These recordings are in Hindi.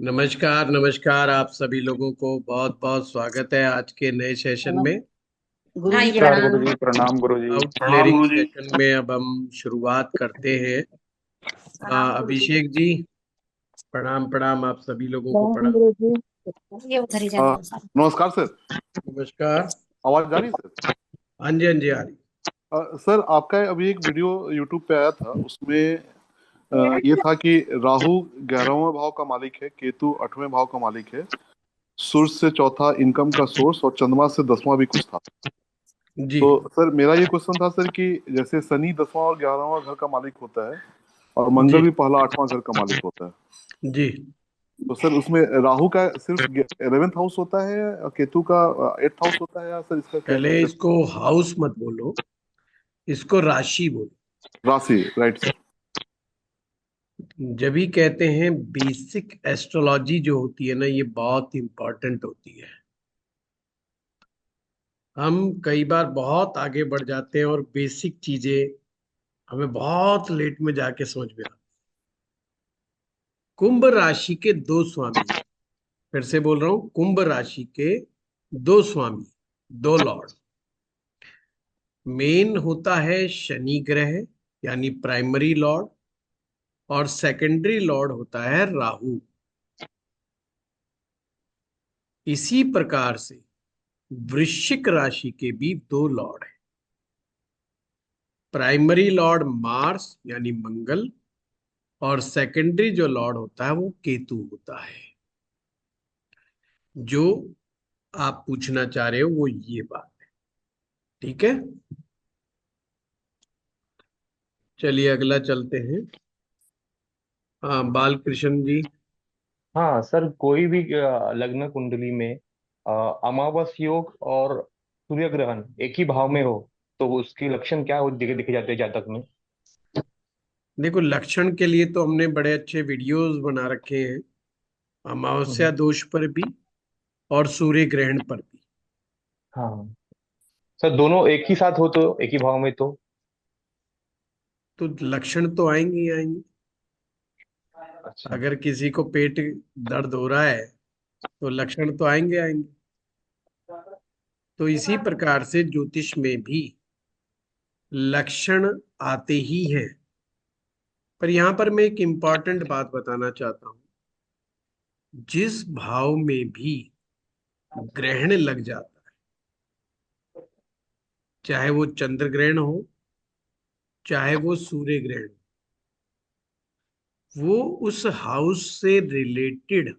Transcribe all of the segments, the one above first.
नमस्कार नमस्कार, आप सभी लोगों को बहुत बहुत स्वागत है आज के नए सेशन हेलो। में। गुरु जी नमस्कार प्रणाम। गुरुजी, प्रणाम गुरुजी। आउट प्रणाम क्लियरिंग गुरुजी। सेशन में अब हम शुरुआत करते हैं। प्रणाम गुरु जी। अभिषेक जी, प्रणाम प्रणाम, आप सभी लोगों को प्रणाम प्रणाम। गुरु जी। ये उधर ही जाने दो सारे। नमस्कार सर। नमस्कार। आवाज जा रही है सर? हाँ जी, हाँ जी, आ रही। सर, आपका अभी एक वीडियो यूट्यूब पे आया था, उसमें ये था कि राहु 11वें भाव का मालिक है, केतु 8वें भाव का मालिक है, सूर्य से चौथा इनकम का सोर्स और चंद्रमा से 10वां भी कुछ था। जी तो सर, मेरा ये क्वेश्चन था सर कि जैसे शनि 10वां और 11वां घर का मालिक होता है और मंगल जी भी पहला 8वां घर का मालिक होता है, जी। तो सर उसमें राहु का सिर्फ 11th हाउस होता है और केतु का 8th हाउस होता है, या सर इसका क्या पहले कंसेप्ट? इसको हाउस मत बोलो, इसको राशि बोलो। राशि, राइट सर। जब भी कहते हैं बेसिक एस्ट्रोलॉजी जो होती है ना, ये बहुत इंपॉर्टेंट होती है। हम कई बार बहुत आगे बढ़ जाते हैं और बेसिक चीजें हमें बहुत लेट में जाके समझ में आता। कुंभ राशि के दो स्वामी हैं। फिर से बोल रहा हूं, कुंभ राशि के दो स्वामी, दो लॉर्ड। मेन होता है शनि ग्रह, यानी प्राइमरी लॉर्ड, और सेकेंडरी लॉर्ड होता है राहु। इसी प्रकार से वृश्चिक राशि के भी दो लॉर्ड हैं। प्राइमरी लॉर्ड मार्स यानी मंगल, और सेकेंडरी जो लॉर्ड होता है वो केतु होता है। जो आप पूछना चाह रहे हो वो ये बात है। ठीक है, चलिए अगला चलते हैं। हाँ, बालकृष्ण जी। हाँ सर, कोई भी लग्न कुंडली में अ, अमावस योग और सूर्य ग्रहण एक ही भाव में हो तो उसकी लक्षण क्या हो दिखे दिखे जाते हैं जातक में। देखो, लक्षण के लिए तो हमने बड़े अच्छे वीडियोस बना रखे हैं, अमावस्या हम्म। दोष पर भी और सूर्य ग्रहण पर भी। हाँ सर, दोनों एक ही साथ हो तो एक ही भाव में तो। तो लक्षण तो आएंगे ही आएंगे। अच्छा। अगर किसी को पेट दर्द हो रहा है तो लक्षण तो आएंगे आएंगे। तो इसी प्रकार से ज्योतिष में भी लक्षण आते ही हैं। पर यहां पर मैं एक इंपॉर्टेंट बात बताना चाहता हूं। जिस भाव में भी ग्रहण लग जाता है, चाहे वो चंद्र ग्रहण हो, चाहे वो सूर्य ग्रहण, वो उस हाउस से रिलेटेड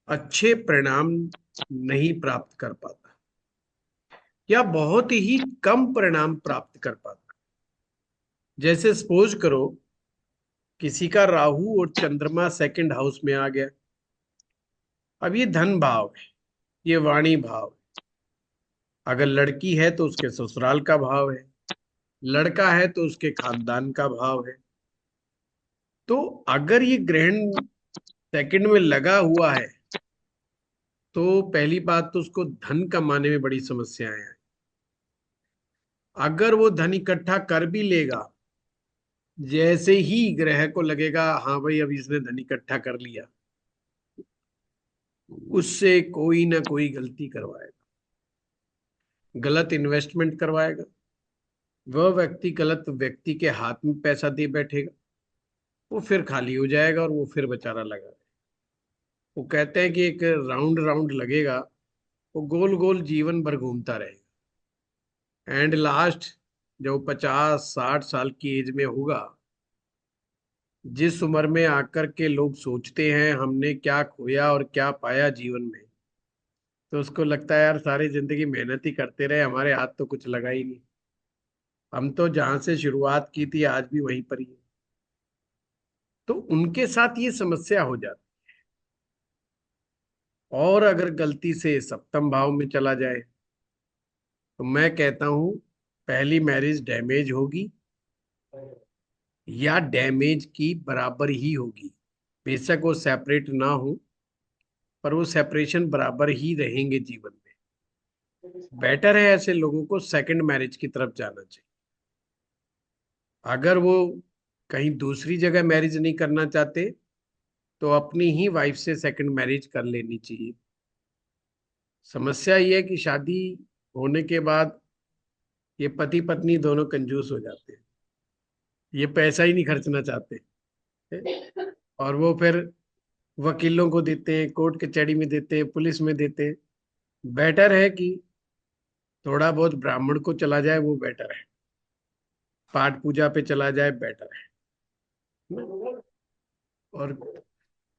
अच्छे परिणाम नहीं प्राप्त कर पाता, या बहुत ही कम परिणाम प्राप्त कर पाता। जैसे सपोज करो, किसी का राहु और चंद्रमा सेकंड हाउस में आ गया। अब ये धन भाव है, ये वाणी भाव है। अगर लड़की है तो उसके ससुराल का भाव है, लड़का है तो उसके खानदान का भाव है। तो अगर ये ग्रहण सेकंड में लगा हुआ है तो पहली बात तो उसको धन कमाने में बड़ी समस्याएं हैं। अगर वो धन इकट्ठा कर भी लेगा, जैसे ही ग्रह को लगेगा हाँ भाई अब इसने धन इकट्ठा कर लिया, उससे कोई ना कोई गलती करवाएगा, गलत इन्वेस्टमेंट करवाएगा। वह व्यक्ति गलत व्यक्ति के हाथ में पैसा दे बैठेगा, वो फिर खाली हो जाएगा और वो फिर बेचारा लगा रहेगा। वो कहते हैं कि एक राउंड राउंड लगेगा, वो गोल गोल जीवन भर घूमता रहेगा। एंड लास्ट, जब 50-60 साल की एज में होगा, जिस उम्र में आकर के लोग सोचते हैं हमने क्या खोया और क्या पाया जीवन में, तो उसको लगता है यार सारी जिंदगी मेहनत ही करते रहे, हमारे हाथ तो कुछ लगा ही नहीं। हम तो जहां से शुरुआत की थी आज भी वहीं पर ही है। तो उनके साथ ये समस्या हो जाती। और अगर गलती से सप्तम भाव में चला जाए तो मैं कहता हूं पहली मैरिज डैमेज होगी, या डैमेज की बराबर ही होगी। बेशक वो सेपरेट ना हो, पर वो सेपरेशन बराबर ही रहेंगे जीवन में। बेटर है ऐसे लोगों को सेकंड मैरिज की तरफ जाना चाहिए। अगर वो कहीं दूसरी जगह मैरिज नहीं करना चाहते तो अपनी ही वाइफ से सेकंड मैरिज कर लेनी चाहिए। समस्या ये है कि शादी होने के बाद ये पति पत्नी दोनों कंजूस हो जाते हैं, ये पैसा ही नहीं खर्चना चाहते और वो फिर वकीलों को देते हैं, कोर्ट कचहरी में देते हैं, पुलिस में देते हैं। बेटर है कि थोड़ा बहुत ब्राह्मण को चला जाए, वो बेटर है, पाठ पूजा पे चला जाए, बेटर है। और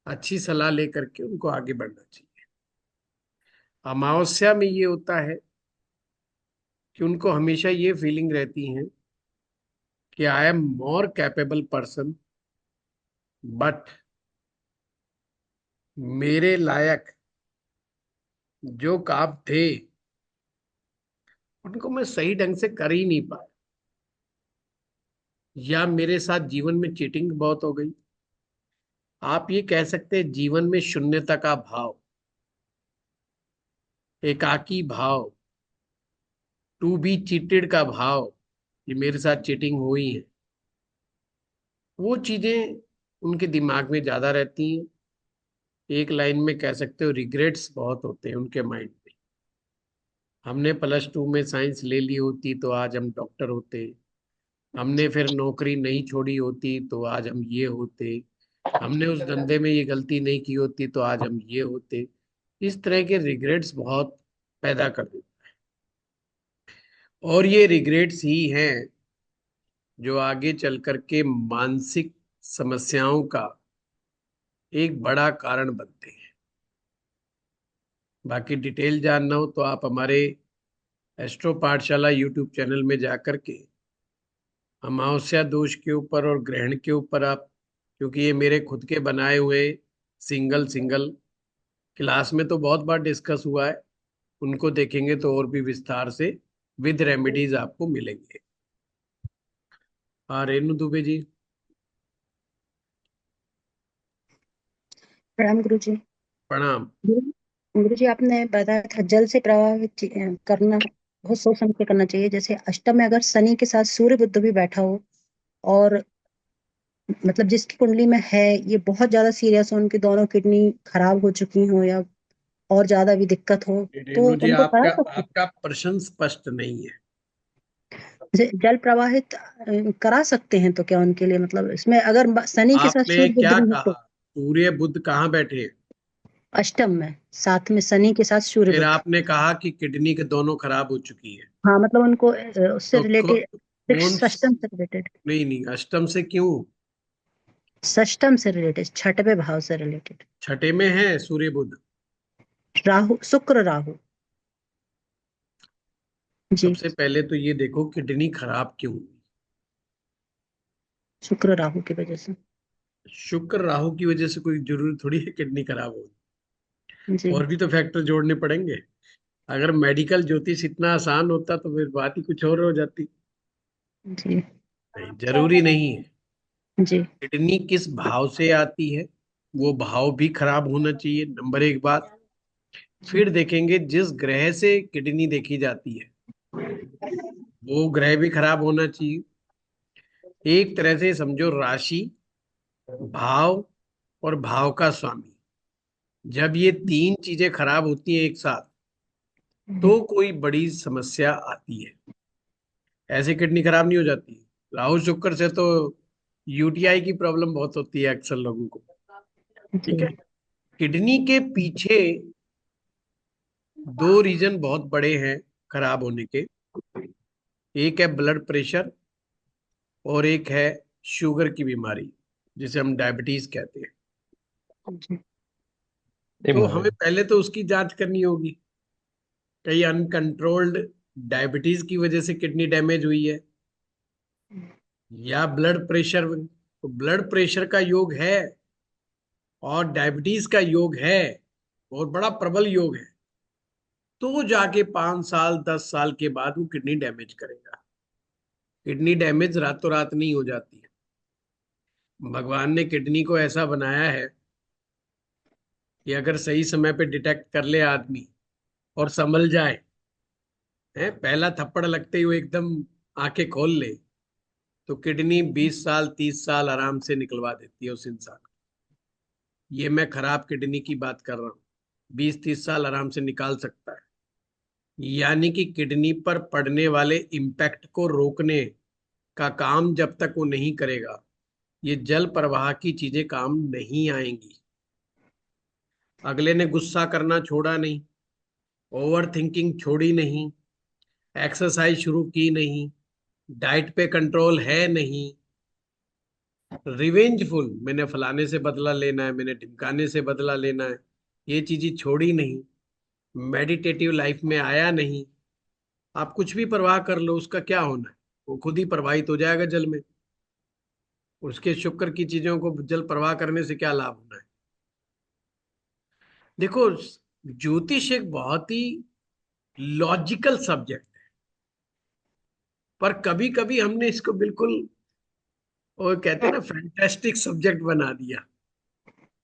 अच्छी सलाह लेकर के उनको आगे बढ़ना चाहिए। अमावस्या में ये होता है कि उनको हमेशा ये फीलिंग रहती है कि I am more capable person, but मेरे लायक जो काम थे उनको मैं सही ढंग से कर ही नहीं पाया, या मेरे साथ जीवन में चीटिंग बहुत हो गई। आप ये कह सकते हैं जीवन में शून्यता का भाव, एकाकी भाव, टू बी चीटेड का भाव, ये मेरे साथ चीटिंग हुई है, वो चीजें उनके दिमाग में ज्यादा रहती हैं। एक लाइन में कह सकते हो रिग्रेट्स बहुत होते हैं उनके माइंड में। हमने +2 में साइंस ले ली होती तो आज हम डॉक्टर होते, हमने फिर नौकरी नहीं छोड़ी होती तो आज हम ये होते, हमने उस धंधे में ये गलती नहीं की होती तो आज हम ये होते। इस तरह के रिग्रेट्स बहुत पैदा कर देते, और ये रिग्रेट्स ही हैं जो आगे चल करके मानसिक समस्याओं का एक बड़ा कारण बनते हैं। बाकी डिटेल जानना हो तो आप हमारे एस्ट्रो पाठशाला यूट्यूब चैनल में जाकर के अमावस्या दोष के ऊपर और ग्रहण के ऊपर आप, क्योंकि ये मेरे खुद के बनाए हुए सिंगल सिंगल क्लास में तो बहुत बार डिस्कस हुआ है, उनको देखेंगे तो और भी विस्तार से विद रेमेडीज आपको मिलेंगे। हाँ रेणु दुबे जी। प्रणाम गुरु जी। प्रणाम। गुरु जी, आपने बताया था जल से प्रभावित करना बहुत सोच समझ के करना चाहिए। जैसे अष्टम में अगर शनि के साथ सूर्य बुध भी बैठा हो और मतलब जिसकी कुंडली में है ये बहुत ज्यादा सीरियस हो, उनकी दोनों किडनी खराब हो चुकी हो या और ज्यादा भी दिक्कत हो, तो रेणु जी उनको करा आपका सकते हैं? आपका प्रश्न स्पष्ट नहीं है। जल प्रवाहित करा सकते हैं तो क्या उनके लिए, मतलब इसमें अगर शनि के साथ आपने सूर्य बुध क्या भी हो कहा, तो? सूर्य बुध कहाँ बैठे हैं? अष्टम में, साथ में शनि के साथ सूर्य फिर बुध। आपने कहा कि किडनी के दोनों खराब हो चुकी है। हाँ, मतलब उनको उससे तो रिलेटेड, कौन षष्टम से रिलेटेड, नहीं नहीं, अष्टम से क्यों? षष्टम से रिलेटेड, छठवें भाव से रिलेटेड। छठे में है सूर्य बुध। राहु, शुक्र राहु जी। सबसे पहले तो ये देखो किडनी खराब क्यों हुई। शुक्र राहु की वजह से। शुक्र राहु की वजह से कोई जरूरी थोड़ी है किडनी खराब हो, जी और भी तो फैक्टर जोड़ने पड़ेंगे। अगर मेडिकल ज्योतिष इतना आसान होता तो फिर बात ही कुछ और हो जाती। जी नहीं, जरूरी नहीं है। जी। किडनी किस भाव से आती है वो भाव भी खराब होना चाहिए, नंबर एक बात। जी फिर देखेंगे जिस ग्रह से किडनी देखी जाती है वो ग्रह भी खराब होना चाहिए। एक तरह से समझो राशि, भाव और भाव का स्वामी, जब ये तीन चीजें खराब होती हैं एक साथ तो कोई बड़ी समस्या आती है। ऐसे किडनी खराब नहीं हो जाती। राहु शुक्र से तो यूटीआई की प्रॉब्लम बहुत होती है अक्सर लोगों को। ठीक है। जी किडनी के पीछे दो रीजन बहुत बड़े हैं खराब होने के। एक है ब्लड प्रेशर और एक है शुगर की बीमारी, जिसे हम डायबिटीज कहते हैं। जी ए तो हमें महाराज। पहले तो उसकी जांच करनी होगी, कहीं अनकंट्रोल्ड डायबिटीज की वजह से किडनी डैमेज हुई है या ब्लड प्रेशर। तो ब्लड प्रेशर का योग है और डायबिटीज का योग है, बहुत बड़ा प्रबल योग है, तो जाके 5 साल 10 साल के बाद वो किडनी डैमेज करेगा। किडनी डैमेज रातों रात नहीं हो जाती है। भगवान ने किडनी को ऐसा बनाया है कि अगर सही समय पे डिटेक्ट कर ले आदमी और संभल जाए, है पहला थप्पड़ लगते ही वो एकदम आंखें खोल ले, तो किडनी 20 साल 30 साल आराम से निकलवा देती है उस इंसान को। ये मैं खराब किडनी की बात कर रहा हूँ, 20 30 साल आराम से निकाल सकता है। यानी कि किडनी पर पड़ने वाले इम्पैक्ट को रोकने का काम जब तक वो नहीं करेगा, ये जल प्रवाह की चीजें काम नहीं आएंगी। अगले ने गुस्सा करना छोड़ा नहीं, ओवर थिंकिंग छोड़ी नहीं, एक्सरसाइज शुरू की नहीं, डाइट पे कंट्रोल है नहीं, रिवेंजफुल, मैंने फलाने से बदला लेना है, मैंने ढिमकाने से बदला लेना है, ये चीजें छोड़ी नहीं, मेडिटेटिव लाइफ में आया नहीं। आप कुछ भी परवाह कर लो, उसका क्या होना है? वो खुद ही प्रवाहित हो जाएगा जल में। उसके शुक्र की चीजों को जल प्रवाह करने से क्या लाभ होना है? देखो, ज्योतिष एक बहुत ही लॉजिकल सब्जेक्ट है, पर कभी कभी हमने इसको बिल्कुल, वो कहते हैं ना, फैंटास्टिक सब्जेक्ट बना दिया।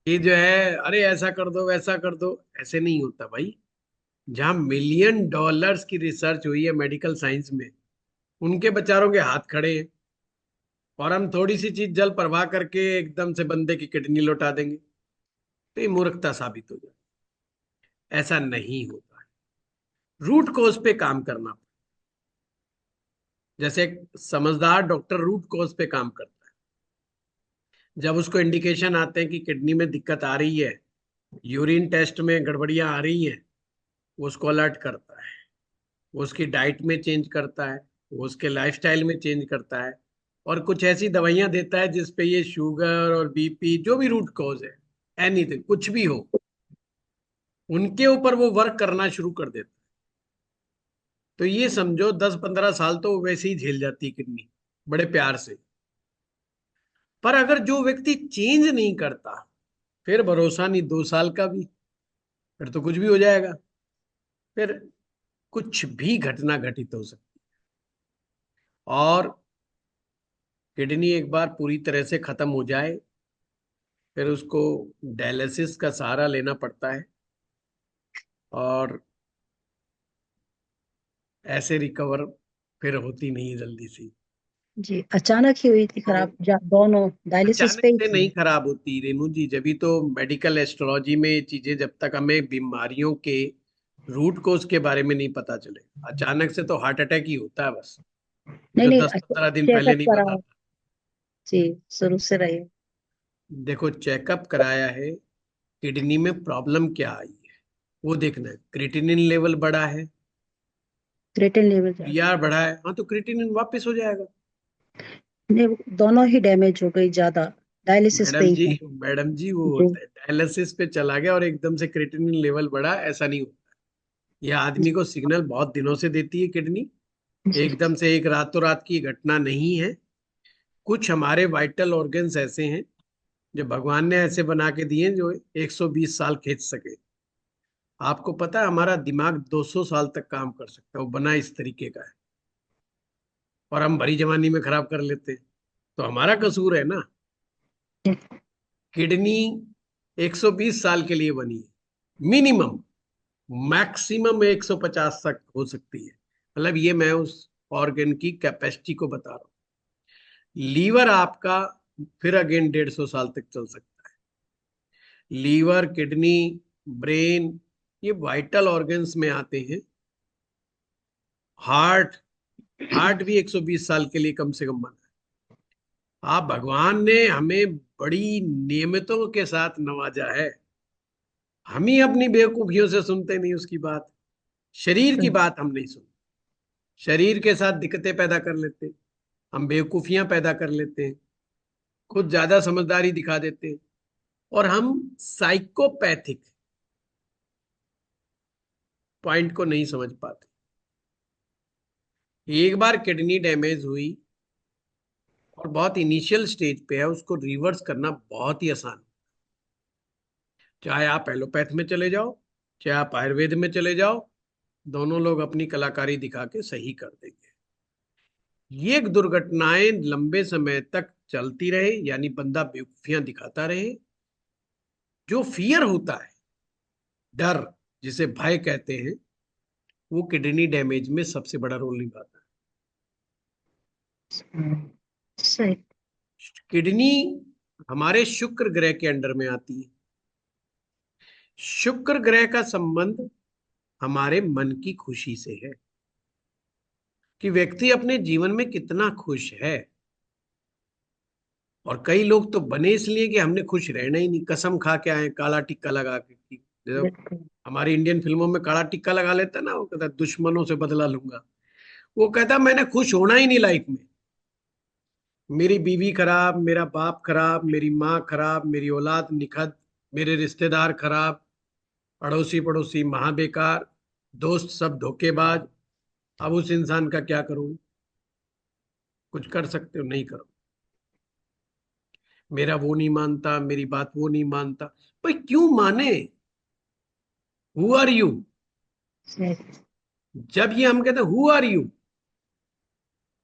ये जो है, अरे ऐसा कर दो वैसा कर दो, ऐसे नहीं होता भाई। जहां मिलियन डॉलर्स की रिसर्च हुई है मेडिकल साइंस में, उनके बेचारों के हाथ खड़े हैं, और हम थोड़ी सी चीज जल प्रवाह करके एकदम से बंदे की किडनी लौटा देंगे, तो ये मूर्खता साबित हो जाए। ऐसा नहीं होता है। रूट कॉज पे काम करना। जैसे एक समझदार डॉक्टर रूट कॉज पे काम करता है। जब उसको इंडिकेशन आते हैं कि किडनी में दिक्कत आ रही है, यूरिन टेस्ट में गड़बड़ियां आ रही हैं, वो उसको अलर्ट करता है, वो उसकी डाइट में चेंज करता है, वो उसके लाइफस्टाइल में चेंज करता है, और कुछ ऐसी दवाइयां देता है जिसपे ये शुगर और बीपी, जो भी रूट कॉज है, एनीथिंग, कुछ भी हो, उनके ऊपर वो वर्क करना शुरू कर देता है। तो ये समझो 10 15 साल तो वो वैसे ही झेल जाती है किडनी, बड़े प्यार से। पर अगर जो व्यक्ति चेंज नहीं करता, फिर भरोसा नहीं 2 साल का भी, फिर तो कुछ भी हो जाएगा, फिर कुछ भी घटना घटित हो सकती है। और किडनी एक बार पूरी तरह से खत्म हो जाए, फिर उसको डायलिसिस का सहारा लेना पड़ता है, और ऐसे रिकवर फिर होती नहीं है जल्दी से। जी, अचानक ही हुई थी तो खराब, दोनों डायलिसिस अचानक पे ही से थी। नहीं खराब होती रेनू जी, जभी तो मेडिकल एस्ट्रोलॉजी में ये चीजें, जब तक हमें बीमारियों के रूट कोज के बारे में नहीं पता चले, अचानक से तो हार्ट अटैक ही होता है बस, नहीं जो नहीं, 10 15 दिन पहले चेकअप नहीं करा। पता था। जी, शुरू से रहे। देखो, चेकअप कराया है, किडनी में प्रॉब्लम क्या आई है वो देखना है। क्रिएटिनिन लेवल बढ़ा है, क्रिएटिन लेवल जा, पीआर बढ़ा है, हाँ तो क्रिएटिनिन वापस हो जाएगा। नहीं, दोनों ही डैमेज हो गई ज्यादा, डायलिसिस पे मैडम ही जी, थे। मैडम जी, वो जी होता है डायलिसिस पे चला गया और एकदम से क्रिएटिनिन लेवल बढ़ा, ऐसा नहीं होता। यह आदमी को सिग्नल बहुत दिनों से देती है किडनी, जी एकदम से एक रातों रात की घटना नहीं है। कुछ हमारे वाइटल ऑर्गन्स ऐसे हैं जो भगवान ने ऐसे बना के दिए हैं, जो 120 साल खींच सके। आपको पता है हमारा दिमाग 200 साल तक काम कर सकता है, वो बना इस तरीके का है, और हम भरी जवानी में खराब कर लेते हैं, तो हमारा कसूर है ना। किडनी 120 साल के लिए बनी है मिनिमम, मैक्सिमम 150 तक हो सकती है। मतलब ये मैं उस ऑर्गन की कैपेसिटी को बता रहा हूँ। लीवर आपका फिर अगेन 150 साल तक चल सकता है। लीवर, किडनी, ब्रेन, ये वाइटल ऑर्गन्स में आते हैं। हार्ट, हार्ट भी 120 साल के लिए कम से कम बना है। आप, भगवान ने हमें बड़ी नियमितों के साथ नवाजा है, हम ही अपनी बेवकूफियों से सुनते नहीं उसकी बात। शरीर की बात हम नहीं सुनते, शरीर के साथ दिक्कतें पैदा कर लेते हैं, हम बेवकूफियां पैदा कर लेते हैं, खुद ज्यादा समझदारी दिखा देते हैं, और हम साइकोपैथिक पॉइंट को नहीं समझ पाते। एक बार किडनी डैमेज हुई और बहुत इनिशियल स्टेज पे है, उसको रिवर्स करना बहुत ही आसान। चाहे आप एलोपैथ में चले जाओ, चाहे आप आयुर्वेद में चले जाओ, दोनों लोग अपनी कलाकारी दिखा के सही कर देंगे। ये दुर्घटनाएं लंबे समय तक चलती रहे, यानी बंदा बेवकूफियां दिखाता रहे, जो फियर होता है, डर, जिसे भय कहते हैं, वो किडनी डैमेज में सबसे बड़ा रोल निभाता है। सही। किडनी हमारे शुक्र ग्रह के अंडर में आती है। शुक्र ग्रह का संबंध हमारे मन की खुशी से है, कि व्यक्ति अपने जीवन में कितना खुश है। और कई लोग तो बने इसलिए कि हमने खुश रहना ही नहीं, कसम खा के आए काला टिक्का लगा के, जैसे बिल्कुल। हमारी इंडियन फिल्मों में काला टिक्का लगा लेता ना, वो कहता है, दुश्मनों से बदला लूंगा। वो कहता है, मैंने खुश होना ही नहीं लाइफ में। मेरी बीवी खराब, मेरा बाप खराब, मेरी माँ खराब, मेरी औलाद निखद, मेरे रिश्तेदार खराब, अड़ोसी पड़ोसी महा बेकार, दोस्त सब धोखेबाज। अब उस इंसान का क्या करूं? कुछ कर सकते हो? नहीं करो। मेरा वो नहीं मानता, मेरी बात वो नहीं मानता। भाई क्यों माने? Who are you? सही। जब ये हम कहते हैं हु आर यू,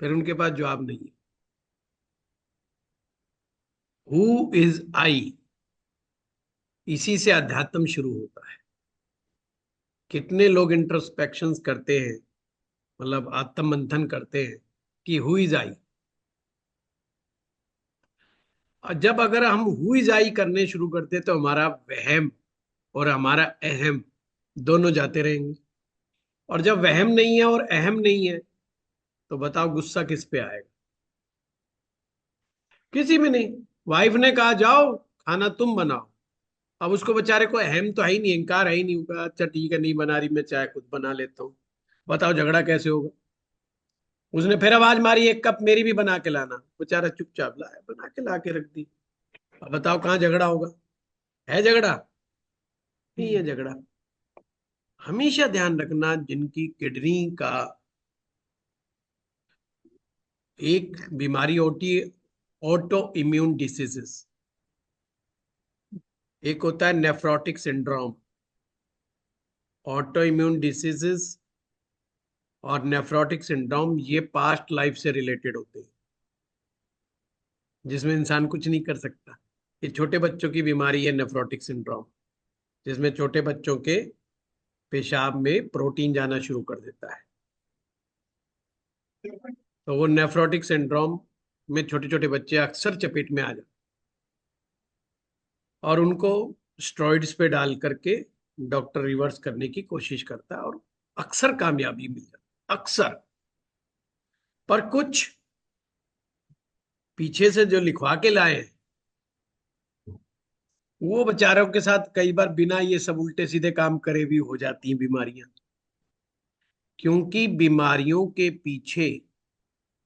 फिर उनके पास जवाब नहीं है। हु इज आई, इसी से अध्यात्म शुरू होता है। कितने लोग इंट्रोस्पेक्शंस करते हैं, मतलब आत्म मंथन करते हैं कि हु इज आई। और जब अगर हम हु इज आई करने शुरू करते तो हमारा वहम और हमारा अहम दोनों जाते रहेंगे। और जब वहम नहीं है और अहम नहीं है, तो बताओ गुस्सा किस पे आएगा? किसी में नहीं। वाइफ ने कहा जाओ खाना तुम बनाओ, अब उसको बेचारे को अहम तो है ही नहीं, इनकार है ही नहीं होगा, अच्छा ठीक है नहीं बना रही, मैं चाय खुद बना लेता हूँ। बताओ झगड़ा कैसे होगा? उसने फिर आवाज मारी, एक कप मेरी भी बना के लाना, बेचारा चुपचाप लाया, बना के ला के रख दी। अब बताओ कहाँ झगड़ा होगा? है झगड़ा? नहीं है झगड़ा। हमेशा ध्यान रखना, जिनकी किडनी का एक बीमारी होती है, ऑटो इम्यून डिसीजेस, एक होता है nephrotic syndrome. Auto immune diseases और नेफ्रोटिक सिंड्रोम ये पास्ट लाइफ से रिलेटेड होते हैं, जिसमें इंसान कुछ नहीं कर सकता। ये छोटे बच्चों की बीमारी है नेफ्रोटिक सिंड्रोम, जिसमें छोटे बच्चों के पेशाब में प्रोटीन जाना शुरू कर देता है। तो वो नेफ्रोटिक सिंड्रोम में छोटे छोटे बच्चे अक्सर चपेट में आ जाते, और उनको स्टेरॉइड्स पे डाल करके डॉक्टर रिवर्स करने की कोशिश करता है, और अक्सर कामयाबी मिल जाती है, अक्सर। पर कुछ पीछे से जो लिखवा के लाए हैं, वो बेचारों के साथ कई बार बिना ये सब उल्टे सीधे काम करे भी हो जाती हैं बीमारियां। क्योंकि बीमारियों के पीछे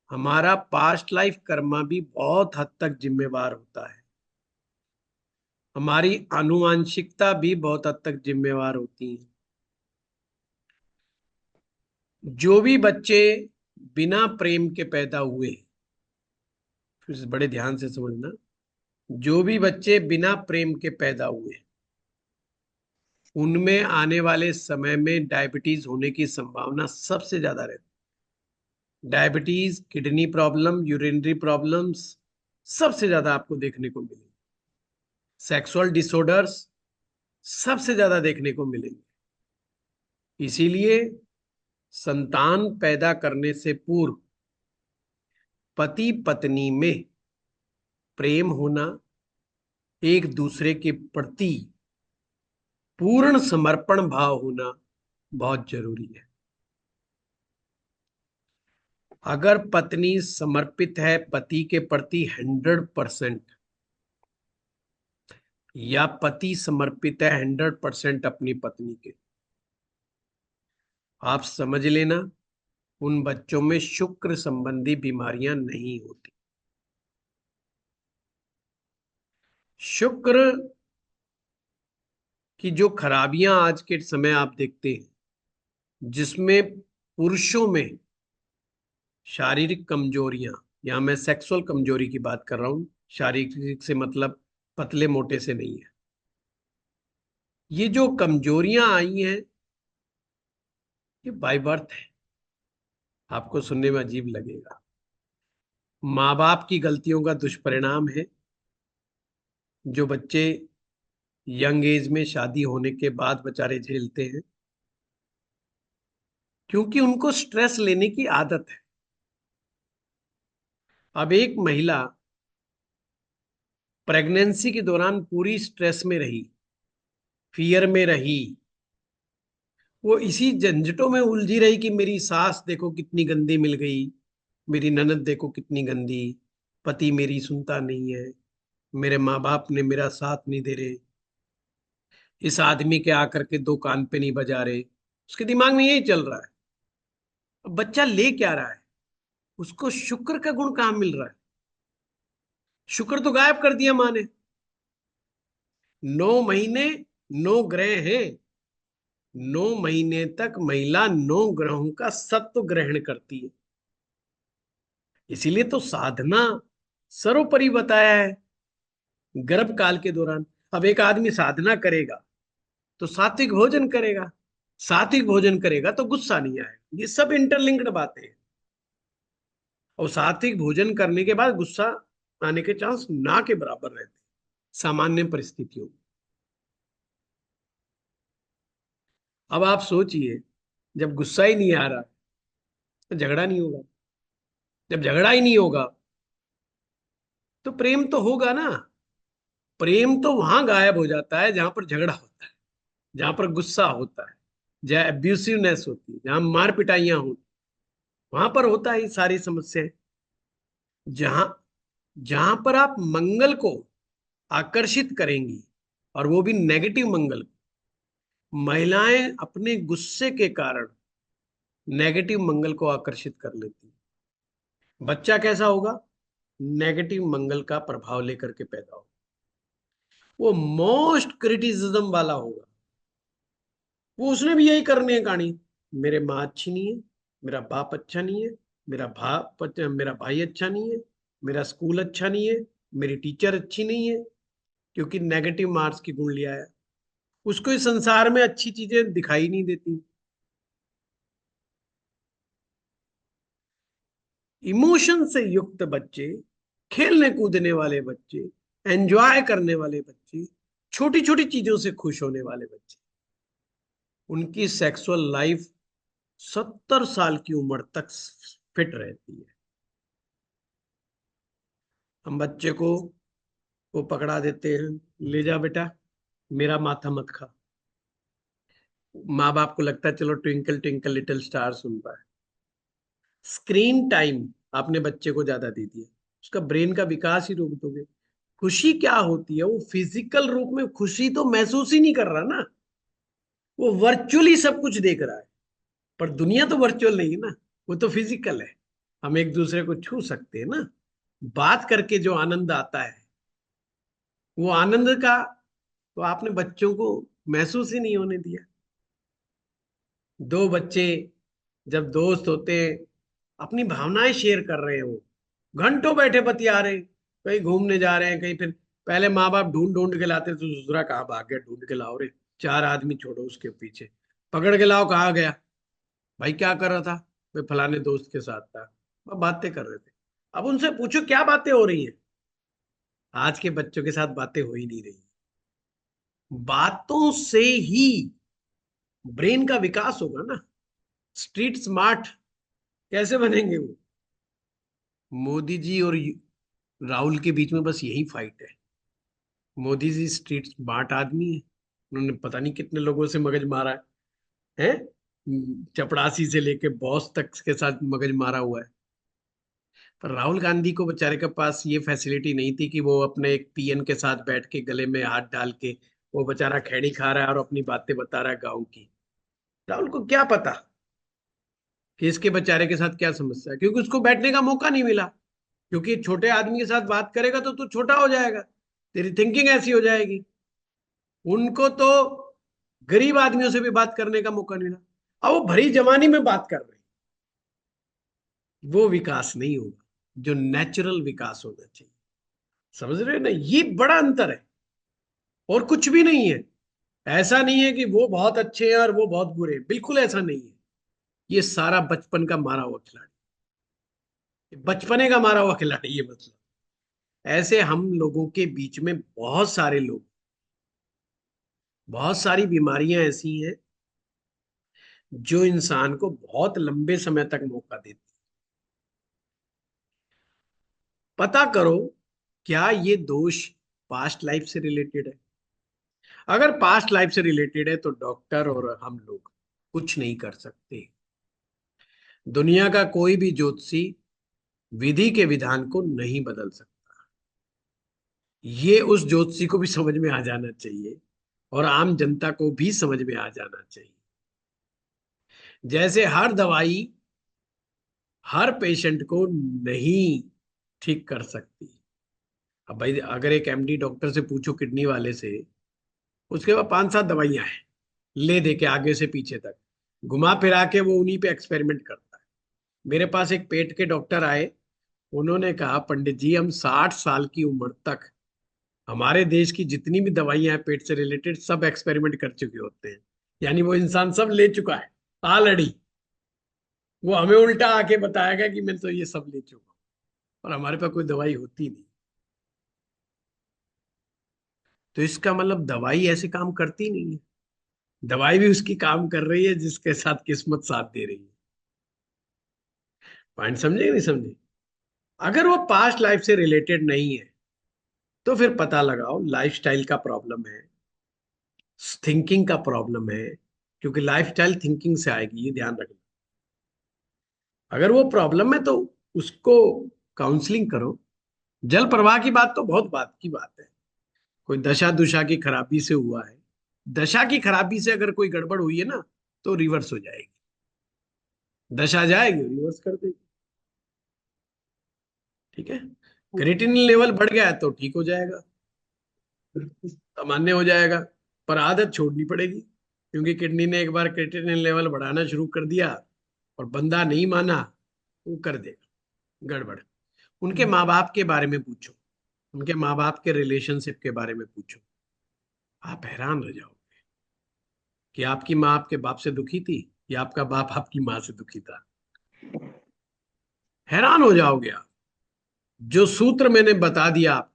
हमारा पास्ट लाइफ कर्मा भी बहुत हद तक जिम्मेवार होता है, हमारी आनुवांशिकता भी बहुत हद तक जिम्मेवार होती है। जो भी बच्चे बिना प्रेम के पैदा हुए, फिर से बड़े ध्यान से समझना, जो भी बच्चे बिना प्रेम के पैदा हुए, उनमें आने वाले समय में डायबिटीज होने की संभावना सबसे ज्यादा रहती है। Diabetes, kidney problem, urinary problems सबसे ज्यादा आपको देखने को मिलेंगे। सेक्सुअल डिसऑर्डर्स सबसे ज्यादा देखने को मिलेंगे। इसीलिए संतान पैदा करने से पूर्व पति पत्नी में प्रेम होना, एक दूसरे के प्रति पूर्ण समर्पण भाव होना बहुत जरूरी है। अगर पत्नी समर्पित है पति के प्रति 100%, या पति समर्पित है 100% अपनी पत्नी के, आप समझ लेना उन बच्चों में शुक्र संबंधी बीमारियां नहीं होती। शुक्र की जो खराबियां आज के समय आप देखते हैं, जिसमें पुरुषों में शारीरिक कमजोरियां, यहां मैं सेक्सुअल कमजोरी की बात कर रहा हूं, शारीरिक से मतलब पतले मोटे से नहीं है। ये जो कमजोरियां आई हैं, ये बाय बर्थ है। आपको सुनने में अजीब लगेगा, माँ बाप की गलतियों का दुष्परिणाम है, जो बच्चे यंग एज में शादी होने के बाद बेचारे झेलते हैं, क्योंकि उनको स्ट्रेस लेने की आदत है। अब एक महिला प्रेगनेंसी के दौरान पूरी स्ट्रेस में रही, फियर में रही, वो इसी झंझटों में उलझी रही कि मेरी सास देखो कितनी गंदी मिल गई, मेरी ननद देखो कितनी गंदी, पति मेरी सुनता नहीं है, मेरे माँ बाप ने मेरा साथ नहीं दे रहे, इस आदमी के आकर के दो कान पे नहीं बजा रहे। उसके दिमाग में यही चल रहा है। अब बच्चा ले क्या रहा है? उसको शुक्र का गुण कहाँ मिल रहा है? शुक्र तो गायब कर दिया माँ ने। 9 महीने 9 ग्रह हैं। 9 महीने तक महिला 9 ग्रहों का सत्व ग्रहण करती है। इसीलिए तो साधना सर्वोपरि बताया है गर्भ काल के दौरान। अब एक आदमी साधना करेगा तो सात्विक भोजन करेगा, सात्विक भोजन करेगा तो गुस्सा नहीं आएगा। ये सब इंटरलिंक्ड बातें हैं। और सात्विक भोजन करने के बाद गुस्सा आने के चांस ना के बराबर रहते हैं सामान्य परिस्थितियों में। अब आप सोचिए, जब गुस्सा ही नहीं आ रहा तो झगड़ा नहीं होगा। जब झगड़ा ही नहीं होगा तो प्रेम तो होगा ना। प्रेम तो वहां गायब हो जाता है जहां पर झगड़ा होता है, जहां पर गुस्सा होता है, जहां एब्यूसिवनेस होती है, जहां मार पिटाइयां होती, वहां पर होता है ये सारी समस्याएं। जहां जहां पर आप मंगल को आकर्षित करेंगी, और वो भी नेगेटिव मंगल। महिलाएं अपने गुस्से के कारण नेगेटिव मंगल को आकर्षित कर लेती हैं। बच्चा कैसा होगा? नेगेटिव मंगल का प्रभाव लेकर के पैदा होगा। वो मोस्ट क्रिटिसिज्म वाला होगा। वो उसने भी यही करने है कहानी, मेरे माँ अच्छी नहीं है, मेरा बाप अच्छा नहीं है, मेरा भाई अच्छा नहीं है, मेरा स्कूल अच्छा नहीं है, मेरी टीचर अच्छी नहीं है, क्योंकि नेगेटिव मार्क्स की गुण लिया है। उसको इस संसार में अच्छी चीजें दिखाई नहीं देती। इमोशन से युक्त बच्चे, खेलने कूदने वाले बच्चे, एंजॉय करने वाले बच्चे, छोटी छोटी चीजों से खुश होने वाले बच्चे, उनकी सेक्सुअल लाइफ 70 साल की उम्र तक फिट रहती है। हम बच्चे को वो पकड़ा देते हैं, ले जा बेटा, मेरा माथा मत खा। माँ बाप को लगता है चलो ट्विंकल ट्विंकल लिटिल स्टार सुनता है। स्क्रीन टाइम आपने बच्चे को ज्यादा दे दिया, उसका ब्रेन का विकास ही रोक दोगे। खुशी क्या होती है? वो फिजिकल रूप में खुशी तो महसूस ही नहीं कर रहा ना, वो वर्चुअली सब कुछ देख रहा है। पर दुनिया तो वर्चुअल नहीं है ना, वो तो फिजिकल है। हम एक दूसरे को छू सकते हैं ना, बात करके जो आनंद आता है, वो आनंद का तो आपने बच्चों को महसूस ही नहीं होने दिया। दो बच्चे जब दोस्त होते हैं, अपनी भावनाएं शेयर कर रहे हो, घंटों बैठे बतिया रहे हैं, कहीं घूमने जा रहे हैं, कहीं फिर पहले माँ बाप ढूंढ ढूंढ के लाते तो दूसरा कहाँ भाग गया, ढूंढ के लाओ रे, 4 आदमी छोड़ो उसके पीछे, पकड़ के लाओ, कहाँ गया भाई, क्या कर रहा था? भाई फलाने दोस्त के साथ था, वो बातें कर रहे थे। अब उनसे पूछो क्या बातें हो रही हैं। आज के बच्चों के साथ बातें हो ही नहीं रही। बातों से ही ब्रेन का विकास होगा ना। स्ट्रीट स्मार्ट कैसे बनेंगे वो? मोदी जी और राहुल के बीच में बस यही फाइट है। मोदी जी स्ट्रीट स्मार्ट आदमी है, उन्होंने पता नहीं कितने लोगों से मगज मारा है, चपड़ासी से लेके बॉस तक के साथ मगज मारा हुआ है। पर राहुल गांधी को बेचारे के पास ये फैसिलिटी नहीं थी कि वो अपने एक पीएन के साथ बैठ के गले में हाथ डाल के वो बेचारा खैनी खा रहा है और अपनी बातें बता रहा है गाँव की। राहुल को क्या पता कि इसके बेचारे के साथ क्या समस्या है, क्योंकि उसको बैठने का मौका नहीं मिला। क्योंकि छोटे आदमी के साथ बात करेगा तो तू छोटा हो जाएगा, तेरी थिंकिंग ऐसी हो जाएगी। उनको तो गरीब आदमियों से भी बात करने का मौका नहीं मिला। अब वो भरी जवानी में बात कर रहे हैं। वो विकास नहीं होगा जो नेचुरल विकास होना चाहिए। समझ रहे हो ना? ये बड़ा अंतर है और कुछ भी नहीं है। ऐसा नहीं है कि वो बहुत अच्छे हैं और वो बहुत बुरे हैं, बिल्कुल ऐसा नहीं है। ये सारा बचपन का मारा हुआ खिलाड़ी, बचपने का मारा हुआ खिलाड़ी, ये मतलब। ऐसे हम लोगों के बीच में बहुत सारे लोग, बहुत सारी बीमारियां ऐसी हैं जो इंसान को बहुत लंबे समय तक मौका देती पता करो क्या ये दोष पास्ट लाइफ से रिलेटेड है। अगर पास्ट लाइफ से रिलेटेड है तो डॉक्टर और हम लोग कुछ नहीं कर सकते। दुनिया का कोई भी ज्योतिषी विधि के विधान को नहीं बदल सकता। ये उस ज्योतिषी को भी समझ में आ जाना चाहिए और आम जनता को भी समझ में आ जाना चाहिए। जैसे हर दवाई हर पेशेंट को नहीं ठीक कर सकती। अब भाई अगर एक एमडी डॉक्टर से पूछो किडनी वाले से, उसके पास 5-7 दवाइयां हैं, ले दे के आगे से पीछे तक घुमा फिरा के वो उन्हीं पे एक्सपेरिमेंट करता है। मेरे पास एक पेट के डॉक्टर आए, उन्होंने कहा पंडित जी हम 60 साल की उम्र तक हमारे देश की जितनी भी दवाइयां हैं पेट से रिलेटेड सब एक्सपेरिमेंट कर चुके होते हैं। यानी वो इंसान सब ले चुका है ऑलरेडी। वो हमें उल्टा आके बताएगा कि मैं तो ये सब ले चुका हूं और हमारे पास कोई दवाई होती नहीं। तो इसका मतलब दवाई ऐसे काम करती नहीं है। दवाई भी उसकी काम कर रही है जिसके साथ किस्मत साथ दे रही है। पॉइंट समझे कि नहीं समझे? अगर वो पास्ट लाइफ से रिलेटेड नहीं है तो फिर पता लगाओ लाइफस्टाइल का प्रॉब्लम है, थिंकिंग का प्रॉब्लम है, क्योंकि लाइफस्टाइल थिंकिंग से आएगी, ये ध्यान रखना। अगर वो प्रॉब्लम है तो उसको काउंसलिंग करो। जल प्रवाह की बात तो बहुत बात की बात है। कोई दशा दुशा की खराबी से हुआ है, दशा की खराबी से अगर कोई गड़बड़ हुई है ना तो रिवर्स हो जाएगी। दशा जाएगी रिवर्स कर देगी। ठीक है। क्रिएटिनिन लेवल बढ़ गया है तो ठीक हो जाएगा, सामान्य हो जाएगा, पर आदत छोड़नी पड़ेगी। क्योंकि किडनी ने एक बार क्रिएटिनिन लेवल बढ़ाना शुरू कर दिया और बंदा नहीं माना, वो कर देगा गड़बड़। उनके माँ बाप के बारे में पूछो, उनके माँ बाप के रिलेशनशिप के बारे में पूछो, आप हैरान हो जाओगे कि आपकी माँ आपके बाप से दुखी थी या आपका बाप आपकी माँ से दुखी था। हैरान हो जाओगे आप। जो सूत्र मैंने बता दिया आप,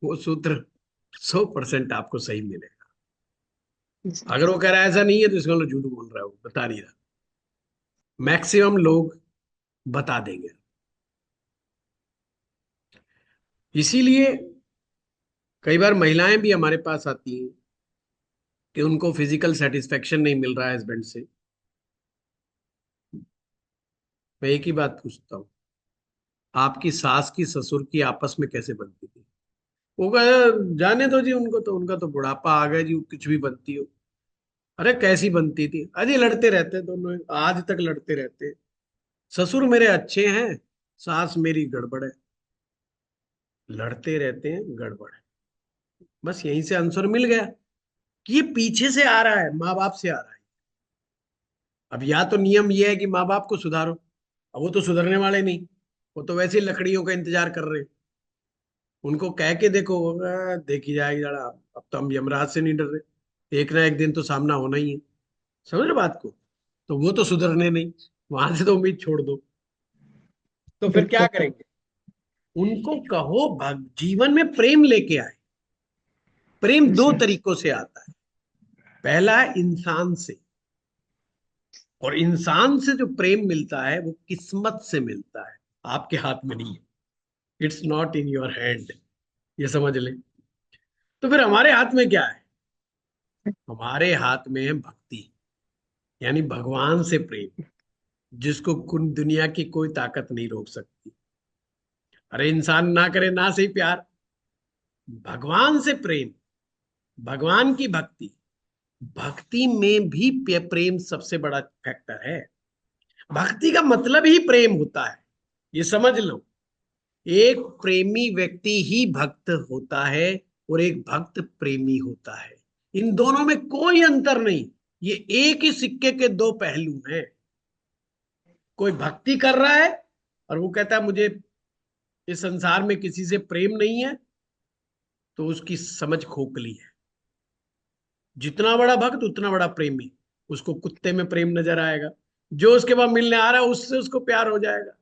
वो सूत्र 100% आपको सही मिलेगा। अगर वो कह रहा है ऐसा नहीं है तो इसका मतलब झूठ बोल रहा है, वो बता नहीं रहा। मैक्सिमम लोग बता देंगे। इसीलिए कई बार महिलाएं भी हमारे पास आती हैं कि उनको फिजिकल सेटिस्फेक्शन नहीं मिल रहा है हस्बैंड से। मैं एक ही बात पूछता हूँ, आपकी सास की ससुर की आपस में कैसे बनती थी? वो कहे जाने दो जी, उनको तो उनका तो बुढ़ापा आ गया जी, वो कुछ भी बनती हो। अरे कैसी बनती थी? अजी लड़ते रहते दोनों, आज तक लड़ते रहते। ससुर मेरे अच्छे हैं, सास मेरी गड़बड़ है। लड़ते रहते हैं, गड़बड़ है। बस यहीं से आंसर मिल गया कि ये पीछे से आ रहा है, माँ बाप से आ रहा है। अब या तो नियम ये है कि माँ बाप को सुधारो, अब वो तो सुधरने वाले नहीं, वो तो वैसे ही लकड़ियों का इंतजार कर रहे हैं। उनको कह के देखो, देखी जाएगी जरा, अब तो हम यमराज से नहीं डर रहे, एक ना एक दिन तो सामना होना ही है। समझ रहे बात को? तो वो तो सुधरने नहीं, वहां से तो उम्मीद छोड़ दो। तो फिर क्या बिल्कुल। करेंगे? उनको कहो जीवन में प्रेम लेके आए। प्रेम दो तरीकों से आता है। पहला है इंसान से, और इंसान से जो प्रेम मिलता है वो किस्मत से मिलता है, आपके हाथ में नहीं है। It's not in your hand, ये समझ ले। तो फिर हमारे हाथ में क्या है? हमारे हाथ में है भक्ति, यानी भगवान से प्रेम, जिसको दुनिया की कोई ताकत नहीं रोक सकती। अरे इंसान ना करे ना सही प्यार, भगवान से प्रेम, भगवान की भक्ति। भक्ति में भी प्रेम सबसे बड़ा फैक्टर है। भक्ति का मतलब ही प्रेम होता है, ये समझ लो। एक प्रेमी व्यक्ति ही भक्त होता है और एक भक्त प्रेमी होता है। इन दोनों में कोई अंतर नहीं, ये एक ही सिक्के के दो पहलू हैं। कोई भक्ति कर रहा है और वो कहता है मुझे इस संसार में किसी से प्रेम नहीं है, तो उसकी समझ खोखली है। जितना बड़ा भक्त उतना बड़ा प्रेमी, उसको कुत्ते में प्रेम नजर आएगा, जो उसके पास मिलने आ रहा है उससे उसको प्यार हो जाएगा।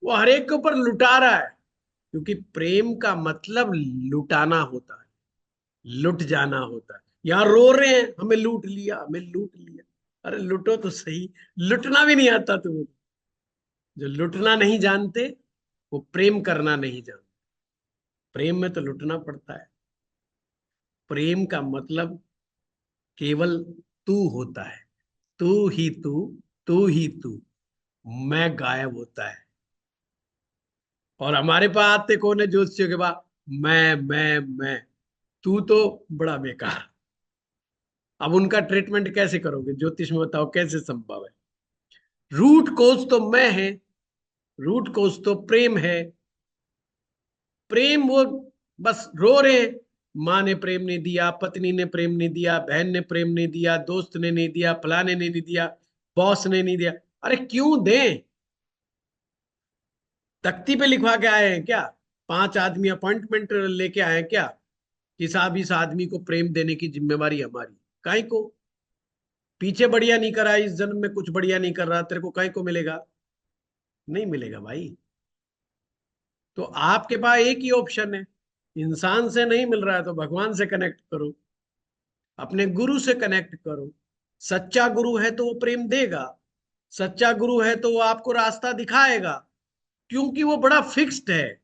वो हर एक के ऊपर लुटा रहा है, क्योंकि प्रेम का मतलब लुटाना होता है, लुट जाना होता है। यहाँ रो रहे हैं हमें लूट लिया, हमें लूट लिया। अरे लुटो तो सही, लुटना भी नहीं आता तुम्हें। जो लुटना नहीं जानते वो प्रेम करना नहीं जानते। प्रेम में तो लुटना पड़ता है। प्रेम का मतलब केवल तू होता है, तू ही तू ही तू, मैं गायब होता है। और हमारे पास आते कौन है ज्योतिषियों के पास? मैं, तू तो बड़ा बेकार। अब उनका ट्रीटमेंट कैसे करोगे ज्योतिष में, बताओ कैसे संभव है? रूट कोज तो मैं है, रूट कोज तो प्रेम है। प्रेम वो बस रो रहे हैं, माँ ने प्रेम नहीं दिया, पत्नी ने प्रेम नहीं दिया, बहन ने प्रेम नहीं दिया, दोस्त ने नहीं दिया, फलाने ने नहीं दिया, बॉस ने नहीं दिया। अरे क्यों दें? तख्ती पे लिखवा के आए हैं क्या? 5 आदमी अपॉइंटमेंट लेके आए हैं क्या कि साहब इस आदमी को प्रेम देने की जिम्मेवारी हमारी? काहे को? पीछे बढ़िया नहीं करा, इस जन्म में कुछ बढ़िया नहीं कर रहा, तेरे को काहे को मिलेगा? नहीं मिलेगा भाई। तो आपके पास एक ही ऑप्शन है, इंसान से नहीं मिल रहा है तो भगवान से कनेक्ट करो, अपने गुरु से कनेक्ट करो। सच्चा गुरु है तो वो प्रेम देगा, सच्चा गुरु है तो वो आपको रास्ता दिखाएगा, क्योंकि वो बड़ा फिक्स्ड है।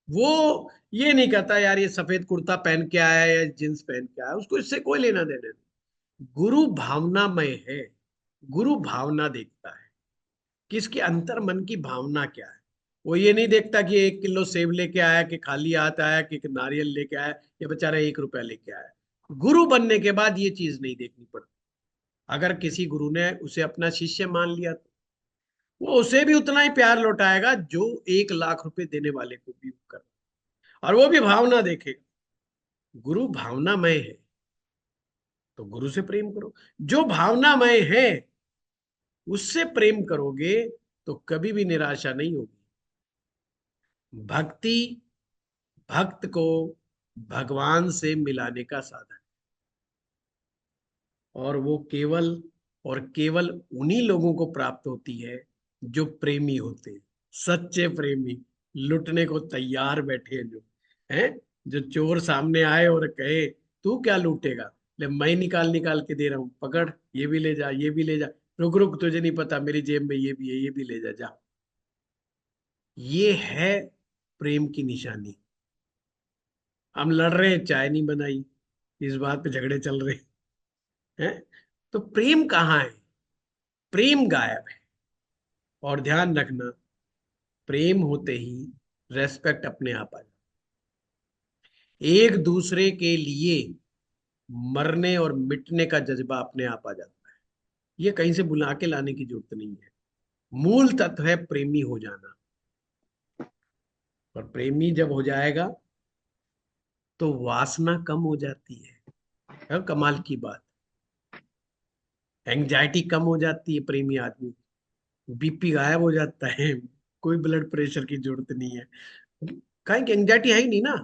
वो ये नहीं कहता यार ये सफेद कुर्ता पहन के आया है या जींस पहन के आया है, उसको इससे कोई लेना देना नहीं। गुरु भावनामय है, गुरु भावना देखता है कि इसके अंतर मन की भावना क्या है। वो ये नहीं देखता कि 1 किलो सेब लेके आया कि खाली हाथ आया कि नारियल लेके आया या बेचारा 1 रुपया लेके आया। गुरु बनने के बाद ये चीज नहीं देखनी पड़ती। अगर किसी गुरु ने उसे अपना शिष्य मान लिया तो वो उसे भी उतना ही प्यार लौटाएगा जो 1 लाख रुपए देने वाले को भी कर, और वो भी भावना देखेगा। गुरु भावनामय है तो गुरु से प्रेम करो। जो भावनामय है उससे प्रेम करोगे तो कभी भी निराशा नहीं होगी। भक्ति भक्त को भगवान से मिलाने का साधन है, और वो केवल और केवल उन्हीं लोगों को प्राप्त होती है जो प्रेमी होते हैं, सच्चे प्रेमी, लुटने को तैयार बैठे हैं जो हैं। जो चोर सामने आए और कहे तू क्या लूटेगा, ले मैं निकाल निकाल के दे रहा हूं, पकड़, ये भी ले जा, ये भी ले जा, रुक रुक तुझे नहीं पता मेरी जेब में ये भी है, ये भी ले जा, जा। ये है प्रेम की निशानी। हम लड़ रहे हैं, चाय नहीं बनाई, इस बात पे झगड़े चल रहे हैं। तो प्रेम कहाँ है? प्रेम गायब है। और ध्यान रखना, प्रेम होते ही रेस्पेक्ट अपने आप आ जाए। एक दूसरे के लिए मरने और मिटने का जज्बा अपने आप आ जाता है। ये कहीं से बुला के लाने की जरूरत नहीं है। मूल तत्व है प्रेमी हो जाना। और प्रेमी जब हो जाएगा तो वासना कम हो जाती है कमाल की बात। एंग्जाइटी कम हो जाती है प्रेमी आदमी, बीपी गायब हो जाता है, कोई ब्लड प्रेशर की जरूरत नहीं है। कहीं एंग्जाइटी है ही नहीं ना,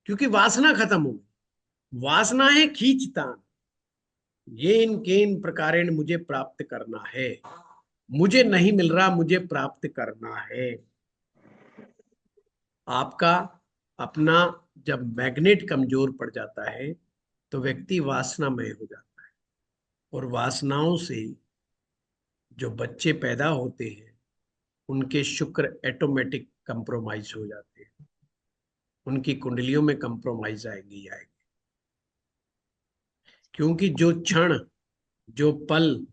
क्योंकि वासना खत्म हो गई। वासना है खींचतान, ये इन के इन प्रकारेण मुझे प्राप्त करना है, मुझे नहीं मिल रहा, मुझे प्राप्त करना है। आपका अपना जब मैग्नेट कमजोर पड़ जाता है तो व्यक्ति वासनामय हो जाता है, और वासनाओं से जो बच्चे पैदा होते हैं उनके शुक्र ऑटोमेटिक कंप्रोमाइज हो जाते हैं, उनकी कुंडलियों में कंप्रोमाइज आएगी आएगी। क्योंकि जो क्षण, जो पल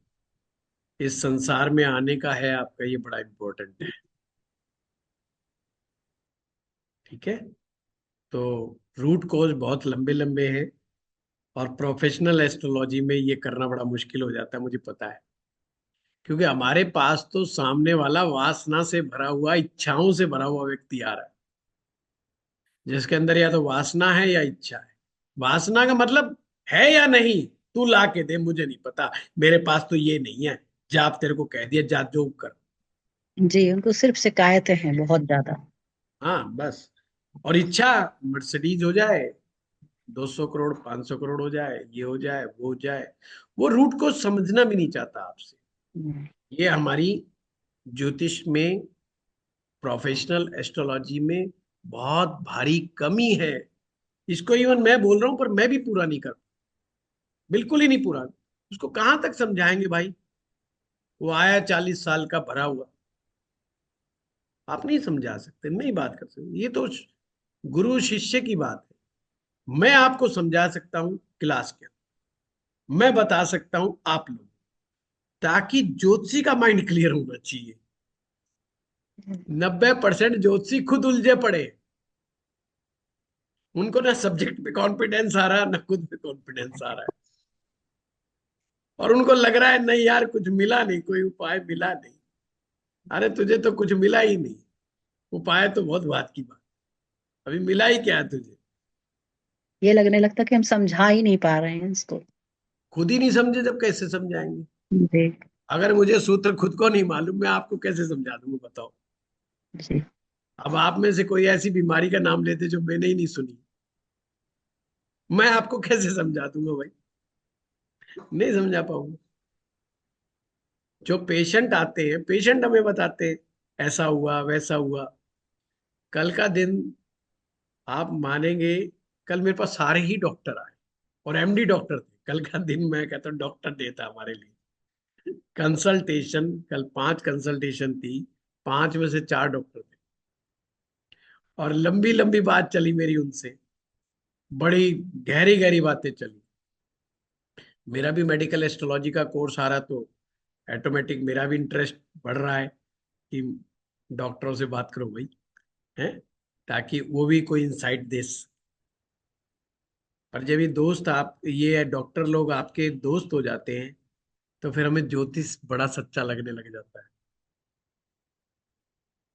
इस संसार में आने का है आपका, ये बड़ा इंपॉर्टेंट है। ठीक है? तो रूट कॉज बहुत लंबे लंबे हैं, और प्रोफेशनल एस्ट्रोलॉजी में ये करना बड़ा मुश्किल हो जाता है, मुझे पता है। क्योंकि हमारे पास तो सामने वाला वासना से भरा हुआ, इच्छाओं से भरा हुआ व्यक्ति आ रहा है, जिसके अंदर या तो वासना है या इच्छा है। वासना का मतलब है या नहीं, तू ला के दे, मुझे नहीं पता, मेरे पास तो ये नहीं है, जा, आप तेरे को कह दिया, जा जो कर। जी, उनको सिर्फ शिकायतें हैं बहुत ज्यादा। हाँ बस। और इच्छा मर्सिडीज हो जाए, 200 करोड़ 500 करोड़ हो जाए, ये हो जाए वो हो जाए। वो रूट को समझना भी नहीं चाहता आपसे। हम्म, ये हमारी ज्योतिष में, प्रोफेशनल एस्ट्रोलॉजी में बहुत भारी कमी है। इसको इवन मैं बोल रहा हूं, पर मैं भी पूरा नहीं कर, बिल्कुल ही नहीं पूरा। उसको कहां तक समझाएंगे भाई? वो आया 40 साल का भरा हुआ, आप नहीं समझा सकते, नहीं बात कर सकते। ये तो गुरु शिष्य की बात है। मैं आपको समझा सकता हूं क्लास के अंदर, मैं बता सकता हूं आप लोग, ताकि ज्योतिषी का माइंड क्लियर होना चाहिए। 90% ज्योतिषी खुद उलझे पड़े, उनको ना सब्जेक्ट पे कॉन्फिडेंस आ रहा, ना खुद पे कॉन्फिडेंस आ रहा है, और उनको लग रहा है नहीं यार कुछ मिला नहीं, कोई उपाय मिला नहीं। अरे तुझे तो कुछ मिला ही नहीं, उपाय तो बहुत बात की बात, अभी मिला ही क्या है तुझे? ये लगने लगता कि हम समझा ही नहीं पा रहे हैं इसको। खुद ही नहीं समझे जब कैसे समझाएंगे? जी। अगर मुझे सूत्र खुद को नहीं मालूम, मैं आपको कैसे समझा दूंगा बताओ? जी। अब आप में से कोई ऐसी बीमारी का नाम लेते जो मैंने ही नहीं सुनी, मैं आपको कैसे समझा दूंगा भाई? नहीं समझा पाऊंगा। जो पेशेंट आते हैं, पेशेंट हमें बताते हैं ऐसा हुआ वैसा हुआ। कल का दिन आप मानेंगे, कल मेरे पास सारे ही डॉक्टर आए और एमडी डॉक्टर थे। कल का दिन मैं कहता हूँ डॉक्टर डे था हमारे लिए। कंसल्टेशन, कल 5 कंसल्टेशन थी, 5 में से 4 डॉक्टर थे, और लंबी लंबी बात चली मेरी उनसे, बड़ी गहरी गहरी बातें चली। मेरा भी मेडिकल एस्ट्रोलॉजी का कोर्स आ रहा, तो ऑटोमेटिक मेरा भी इंटरेस्ट बढ़ रहा है कि डॉक्टरों से बात करो भाई, है, ताकि वो भी कोई इंसाइट दे। पर जब ये दोस्त, आप ये डॉक्टर लोग आपके दोस्त हो जाते हैं, तो फिर हमें ज्योतिष बड़ा सच्चा लगने लग जाता है।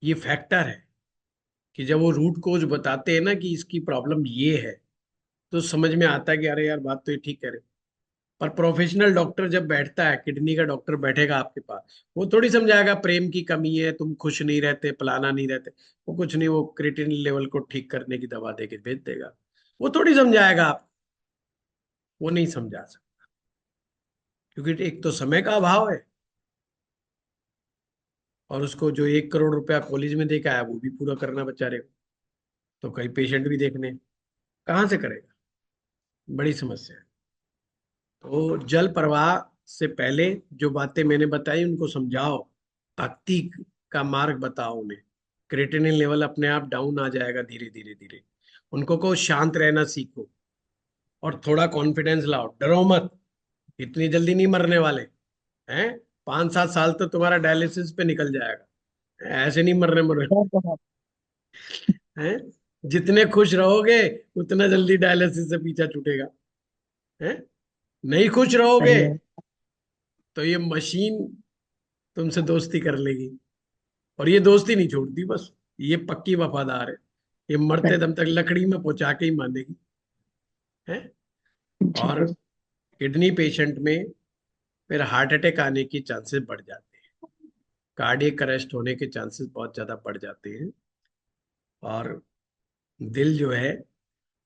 ये फैक्टर है कि जब वो रूट कोज बताते हैं ना कि इसकी प्रॉब्लम ये है, तो समझ में आता है कि अरे यार बात तो ये ठीक कह रहे। पर प्रोफेशनल डॉक्टर जब बैठता है, किडनी का डॉक्टर बैठेगा आपके पास, वो थोड़ी समझाएगा प्रेम की कमी है, तुम खुश नहीं रहते, फलाना नहीं रहते। वो कुछ नहीं, वो क्रिएटिनिन लेवल को ठीक करने की दवा दे के भेज देगा। वो थोड़ी समझाएगा आप, वो नहीं समझा सकता, क्योंकि एक तो समय का अभाव है, और उसको जो 1 करोड़ रुपया कॉलेज में दे के आया वो भी पूरा करना बेचारे को, तो कई पेशेंट भी देखने, कहाँ से करेगा? बड़ी समस्या है। तो जल प्रवाह से पहले जो बातें मैंने बताई उनको समझाओ, भक्ति का मार्ग बताओ उन्हें। क्रिएटिनिन लेवल अपने आप डाउन आ जाएगा धीरे धीरे धीरे। उनको कहो शांत रहना सीखो, और थोड़ा कॉन्फिडेंस लाओ, डरो मत, इतनी जल्दी नहीं मरने वाले हैं। 5-7 साल तो तुम्हारा डायलिसिस पे निकल जाएगा, ऐसे नहीं मरने मरने बहुत हैं। जितने खुश रहोगे उतना जल्दी डायलिसिस से पीछा छूटेगा, हैं। नहीं खुश रहोगे सही है। तो ये मशीन तुमसे दोस्ती कर लेगी, और ये दोस्ती नहीं छोड़ती, बस ये पक्की वफादार है, ये मरते दम तक लकड़ी में पहुंचा के ही मानेगी, है। जी। और किडनी पेशेंट में फिर हार्ट अटैक आने की चांसेस बढ़ जाते हैं, कार्डियक अरेस्ट होने के चांसेस बहुत ज्यादा बढ़ जाते हैं। और दिल जो है,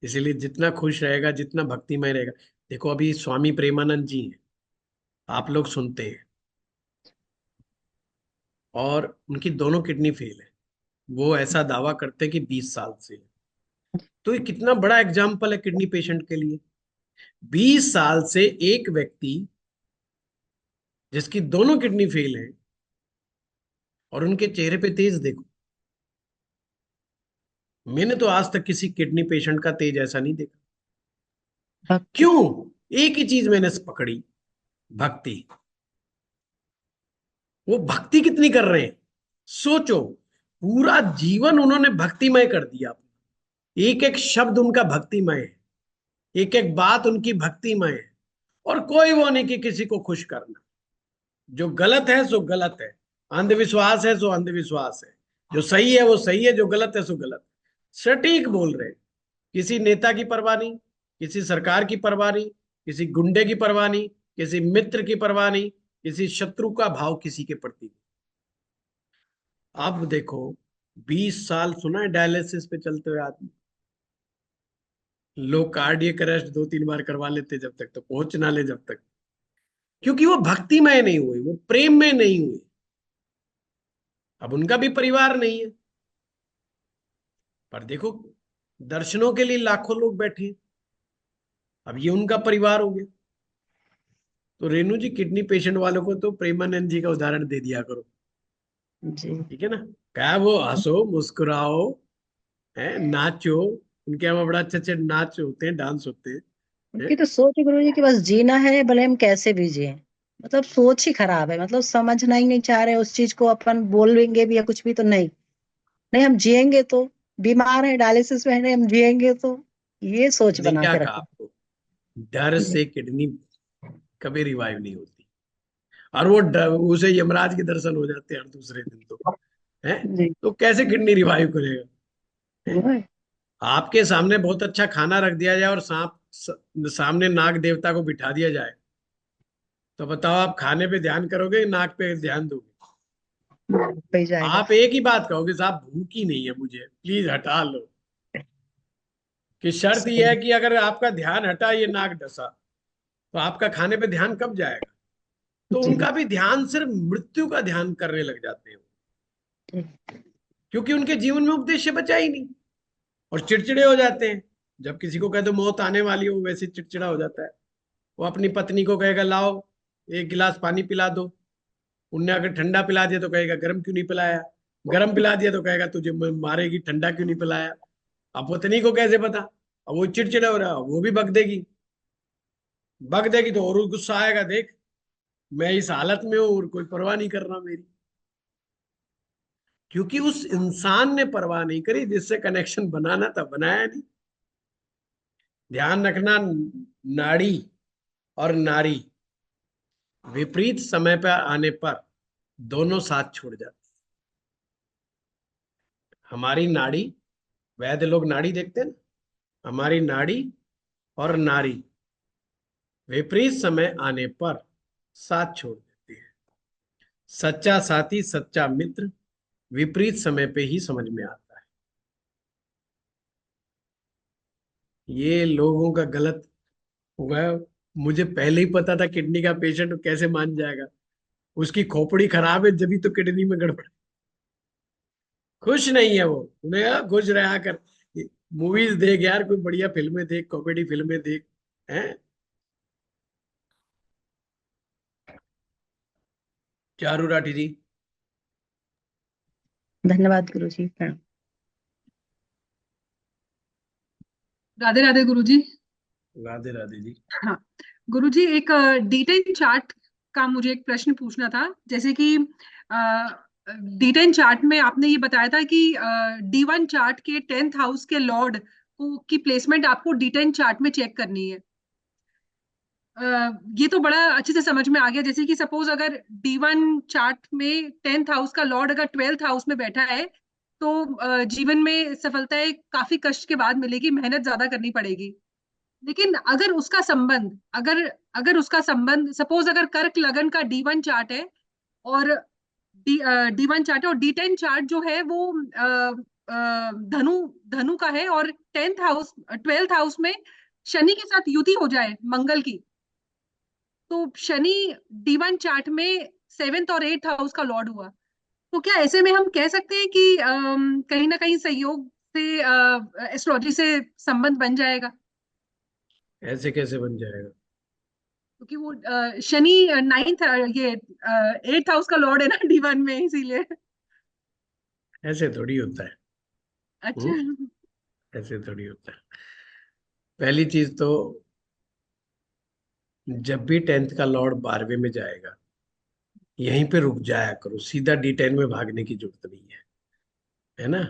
इसीलिए जितना खुश रहेगा, जितना भक्तिमय रहेगा। देखो अभी स्वामी प्रेमानंद जी हैं, आप लोग सुनते हैं, और उनकी दोनों किडनी फेल है। वो ऐसा दावा करते हैं कि 20 साल से है। तो ये कितना बड़ा एग्जाम्पल है किडनी पेशेंट के लिए। 20 साल से एक व्यक्ति जिसकी दोनों किडनी फेल है, और उनके चेहरे पे तेज देखो। मैंने तो आज तक किसी किडनी पेशेंट का तेज ऐसा नहीं देखा। भक्ति। क्यों? एक ही चीज मैंने पकड़ी, भक्ति। वो भक्ति कितनी कर रहे हैं, सोचो। पूरा जीवन उन्होंने भक्तिमय कर दिया, एक एक शब्द उनका भक्तिमय है, एक एक बात उनकी भक्तिमय है। और कोई वो नहीं कि किसी को खुश करना। जो गलत है सो गलत है, अंधविश्वास है सो अंधविश्वास है, जो सही है वो सही है, जो गलत है सो गलत। सटीक बोल रहे। किसी नेता की परवाह नहीं, किसी सरकार की परवाह नहीं, किसी गुंडे की परवाह नहीं, किसी मित्र की परवाह नहीं, किसी शत्रु का भाव किसी के प्रति नहीं। अब देखो, 20 साल सुना है डायलिसिस पे चलते हुए आदमी। लोग कार्डियक अरेस्ट 2-3 बार करवा लेते जब तक, तो पहुंच ना ले जब तक, क्योंकि वो भक्तिमय नहीं हुए, वो प्रेम में नहीं हुए। अब उनका भी परिवार नहीं है, पर देखो दर्शनों के लिए लाखों लोग बैठे हैं। अब ये उनका परिवार हो गया। तो रेणु जी, किडनी पेशेंट वालों को तो प्रेमानंद जी का उदाहरण दे दिया करो, जी। ठीक है ना। क्या वो हंसो मुस्कुराओ, है नाचो, उनके यहाँ बड़ा अच्छे अच्छे नाच होते हैं, डांस होते हैं। उनकी तो सोच है गुरु जी कि बस जीना है, भले हम कैसे भी जिए। मतलब सोच ही खराब है, मतलब समझना ही नहीं चाह रहे उस चीज को। अपन बोलेंगे भी या कुछ भी तो नहीं, नहीं हम जिएंगे तो, बीमार है डायलिसिस में है, हम जिएंगे तो, ये सोच मैंने बना क्या के कहा रखा। आपको, डर जी से किडनी कभी रिवाइव नहीं होती। और वो उसे यमराज के दर्शन हो जाते हैं हर दूसरे दिन तो, है। जी। तो कैसे किडनी रिवाइव करेगा, वो है? है। आपके सामने बहुत अच्छा खाना रख दिया जाए और सामने नाग देवता को बिठा दिया जाए, तो बताओ आप खाने पे ध्यान करोगे, नाक पे ध्यान दोगे? पे जाएगा। आप एक ही बात कहोगे, साहब भूख ही नहीं है मुझे, प्लीज हटा लो। कि शर्त सही यह है है। कि अगर आपका ध्यान हटा, ये नाक डसा, तो आपका खाने पे ध्यान कब जाएगा? तो जी उनका भी ध्यान सिर्फ मृत्यु का ध्यान करने लग जाते हैं, जी। क्योंकि उनके जीवन में उद्देश्य बचा ही नहीं, और चिड़चिड़े हो जाते हैं। जब किसी को कह दो मौत आने वाली हो, वैसे चिड़चिड़ा हो जाता है। वो अपनी पत्नी को कहेगा लाओ एक गिलास पानी पिला दो, उनने अगर ठंडा पिला दिया तो कहेगा गर्म क्यों नहीं पिलाया, गर्म पिला दिया तो कहेगा तुझे मारेगी, ठंडा क्यों नहीं पिलाया। अब पत्नी को कैसे पता, अब वो चिड़चिड़ा हो रहा है, वो भी बक देगी, बक देगी तो और गुस्सा आएगा, देख मैं इस हालत में हूं और कोई परवाह नहीं कर रहा मेरी। क्योंकि उस इंसान ने परवाह नहीं करी जिससे कनेक्शन बनाना था, बनाया नहीं। ध्यान रखना, नाड़ी और नारी विपरीत समय पर आने पर दोनों साथ छोड़ जाते। हमारी नाड़ी, वैद्य लोग नाड़ी देखते हैं ना, हमारी नाड़ी और नारी विपरीत समय आने पर साथ छोड़ देती है। सच्चा साथी, सच्चा मित्र विपरीत समय पे ही समझ में आता है। ये लोगों का गलत हुआ है। मुझे पहले ही पता था किडनी का पेशेंट, कैसे मान जाएगा, उसकी खोपड़ी खराब है जब भी तो किडनी में गड़बड़। खुश नहीं है वो, उन्हें खुश रहा कर, मूवीज देख यार, कोई बढ़िया फिल्में देख, कॉमेडी फिल्में देख, हैं। चारू राठी जी। धन्यवाद गुरु जी। राधे राधे गुरुजी। राधे राधे जी। हाँ गुरुजी, एक D10 चार्ट का मुझे एक प्रश्न पूछना था। जैसे कि D10 चार्ट में आपने ये बताया था कि D1 चार्ट के 10th हाउस के लॉर्ड को की प्लेसमेंट आपको D10 चार्ट में चेक करनी है। अ, ये तो बड़ा अच्छे से समझ में आ गया। जैसे कि सपोज अगर D1 चार्ट में 10th हाउस का लॉर्ड अगर 12th हाउस में बैठा है, तो जीवन में सफलताएं काफी कष्ट के बाद मिलेगी, मेहनत ज्यादा करनी पड़ेगी। लेकिन अगर उसका संबंध, अगर अगर उसका संबंध सपोज अगर कर्क लगन का D1 चार्ट है, और D1 चार्ट है, और D10 चार्ट जो है वो धनु धनु का है, और 10th हाउस 12th हाउस में शनि के साथ युति हो जाए मंगल की, तो शनि D1 चार्ट में 7th और 8th हाउस का लॉर्ड हुआ। तो क्या ऐसे में हम कह सकते हैं कि कहीं ना कहीं संयोग से एस्ट्रोलॉजी से संबंध बन जाएगा? ऐसे कैसे बन जाएगा? क्योंकि वो शनि 9th, ये 8th हाउस का लॉर्ड है ना D1 में, इसीलिए। ऐसे थोड़ी होता है। अच्छा। हम्म, ऐसे थोड़ी होता है। पहली चीज तो, जब भी 10th का लॉर्ड 12वें में जाएगा, यहीं पे रुक जाया करो, सीधा D10 में भागने की जरूरत नहीं है ना।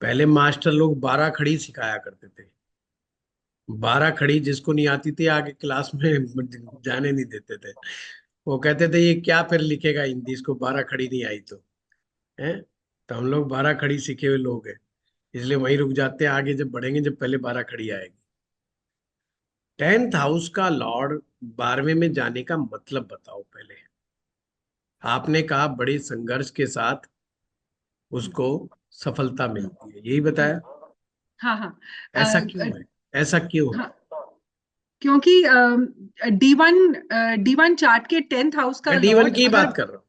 पहले मास्टर लोग 12 खड़ी सिखाया करते थे। 12 खड़ी जिसको नहीं आती थी आगे क्लास में जाने नहीं देते थे। वो कहते थे ये क्या फिर लिखेगा हिंदी, इसको 12 खड़ी नहीं आई तो, है। तो हम लोग 12 खड़ी सीखे हुए लोग हैं, इसलिए वहीं रुक जाते हैं। आगे जब बढ़ेंगे, जब पहले 12 खड़ी आएगी। 10th हाउस का लॉर्ड 12वें में जाने का मतलब बताओ पहले। आपने कहा बड़े संघर्ष के साथ उसको सफलता मिलती है, यही बताया। हाँ हाँ। ऐसा क्यों है, ऐसा क्यों है? हाँ, क्योंकि D1 चार्ट के 10th हाउस का मैं D1 लॉर्ड की ही अगर, बात कर रहा हूँ।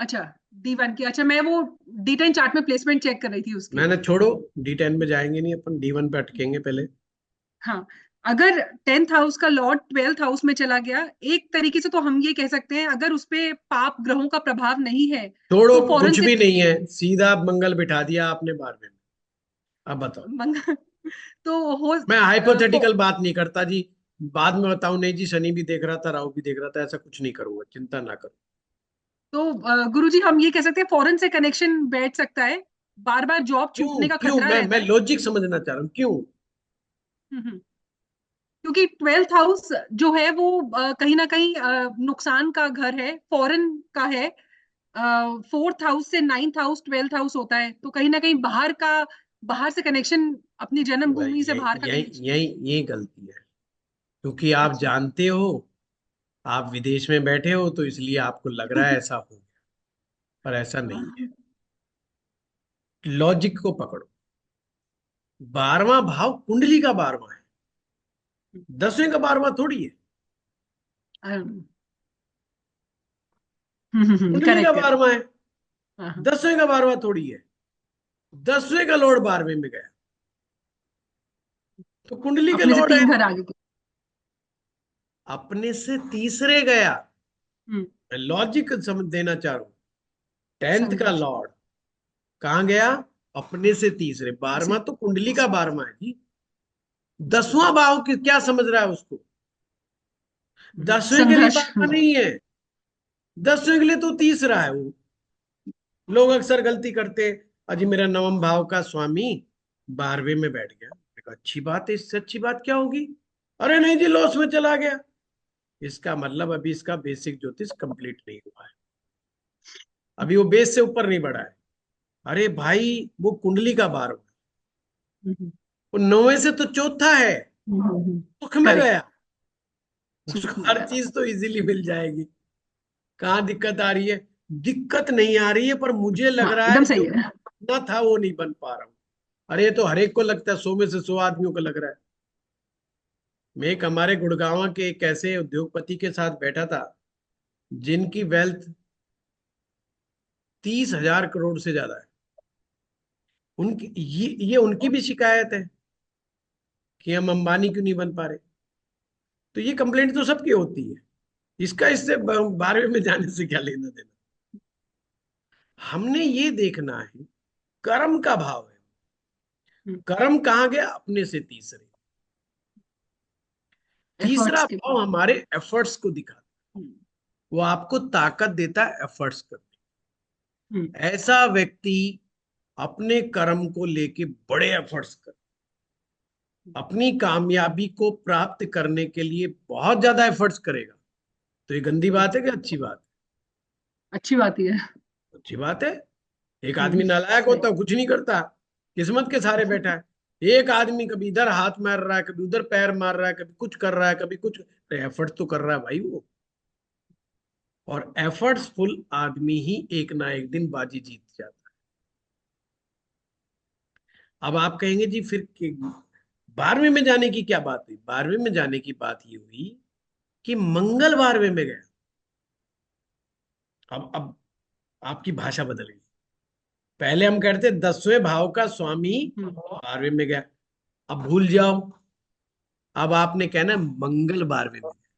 अच्छा D1 की, अच्छा मैं वो D10 चार्ट में प्लेसमेंट चेक कर रही थी उसकी। मैंने छोड़ो, D10 में जाएंगे नहीं अपन, D1 पे अटकेंगे पहले। हाँ, अगर 10th हाउस का लॉर्ड 12th हाउस में चला गया, एक तरीके से तो हम ये कह सकते हैं, अगर उस पे पाप ग्रहों का प्रभाव नहीं है छोड़ो, तो फौरन कुछ से। भी नहीं है, सीधा मंगल बिठा दिया आपने 12वें में। अब बताओ। मंगल तो हो मैं हाइपोथेटिकल बात नहीं करता जी, बाद में बताऊं नहीं जी शनि भी देख रहा था राहु भी देख रहा था, ऐसा कुछ नहीं करूंगा, चिंता ना करो। तो गुरुजी हम ये कह सकते हैं फॉरेन से कनेक्शन बैठ सकता है, बार बार जॉब क्यों छूटने का क्यों, खतरा रहता मैं है। लॉजिक समझना चाह रहा हूँ क्यों। हम्म। क्योंकि 12th हाउस जो है वो कहीं ना कहीं नुकसान का घर है, फॉरेन का है। 4th हाउस से 9th हाउस 12th हाउस होता है, तो कहीं ना कहीं बाहर से कनेक्शन, अपनी भाई जन्मभूमि से बाहर का यही यही कनेक्शन। यही यही गलती है, क्योंकि आप अच्छा। जानते हो, आप विदेश में बैठे हो तो इसलिए आपको लग रहा है ऐसा हो गया, पर ऐसा नहीं है। हाँ। लॉजिक को पकड़ो। 12वां भाव कुंडली का 12वां है, 10वें का 12वां थोड़ी है। कुंडली का करेक्ट करेक्ट। 12वां है, हाँ हाँ। 10वें का 12वां थोड़ी है। 10वें का लॉर्ड 12वें में गया, तो कुंडली के अपने से लॉर्ड है, 3 घर आगे के। अपने से तीसरे गया। हम्म। मैं लॉजिक समझ देना चाह रहा हूं। 10th का समझ। लॉर्ड कहाँ गया, अपने से तीसरे। इसे 12वां तो कुंडली का 12वां है जी। 10वां भाव क्या समझ रहा है उसको, 10वें के लिए संघर्ष। 12वां नहीं है, 10वें के लिए तो तीसरा है वो। लोग अक्सर गलती करते, अजी मेरा 9वां भाव का स्वामी 12वें में बैठ गया, मैंने कहा अच्छी बात है, इससे अच्छी बात क्या होगी। अरे नहीं जी लॉस में चला गया। इसका मतलब अभी इसका बेसिक ज्योतिष कंप्लीट नहीं हुआ है, अभी वो बेस से ऊपर नहीं बढ़ा है। अरे भाई वो कुंडली का 12वां, वो 9वें से तो चौथा है, सुख में करेक्ट। गया, सुख उसको में हर गया। चीज तो इजीली मिल जाएगी। कहाँ दिक्कत आ रही है, दिक्कत नहीं आ रही है, पर मुझे लग हाँ रहा एकदम है सही जो है। ना था वो नहीं बन पा रहा हूँ। अरे ये तो हर एक को लगता है, 100 में से 100 आदमियों को लग रहा है। मैं एक हमारे गुड़गांव के एक ऐसे उद्योगपति के साथ बैठा था, जिनकी वेल्थ 30,000 करोड़ से ज्यादा है। उनकी ये उनकी भी शिकायत है कि हम अंबानी क्यों नहीं बन पा रहे। तो ये कंप्लेंट तो सबकी होती है, इसका इससे 12वें में जाने से क्या लेना देना। हमने ये देखना है, कर्म का भाव है, कर्म कहाँ गया, अपने से तीसरे। तीसरा एफर्ट्स के। भाव हमारे एफर्ट्स को दिखाता है, वो आपको ताकत देता है एफर्ट्स करने। ऐसा व्यक्ति अपने कर्म को लेके बड़े एफर्ट्स कर, अपनी कामयाबी को प्राप्त करने के लिए बहुत ज्यादा एफर्ट्स करेगा। तो ये गंदी बात है कि अच्छी बात अच्छी बात ही है। है? अच्छी बात है। एक आदमी नालायक सही। होता है, कुछ नहीं करता, किस्मत के सहारे बैठा है। एक आदमी कभी इधर हाथ मार रहा है, कभी उधर पैर मार रहा है, कभी कुछ कर रहा है, कभी कुछ। एफर्ट तो कर रहा है भाई वो, और एफर्ट्सफुल आदमी ही एक ना एक दिन बाजी जीत जाता है। अब आप कहेंगे जी फिर 12वें में जाने की क्या बात हुई। 12वें में जाने की बात ये हुई कि मंगल 12वें में गया। अब आपकी भाषा बदल गई। पहले हम कहते 10वें भाव का स्वामी 12वें में गया, अब भूल जाओ। अब आपने कहना है मंगल 12वें में गया,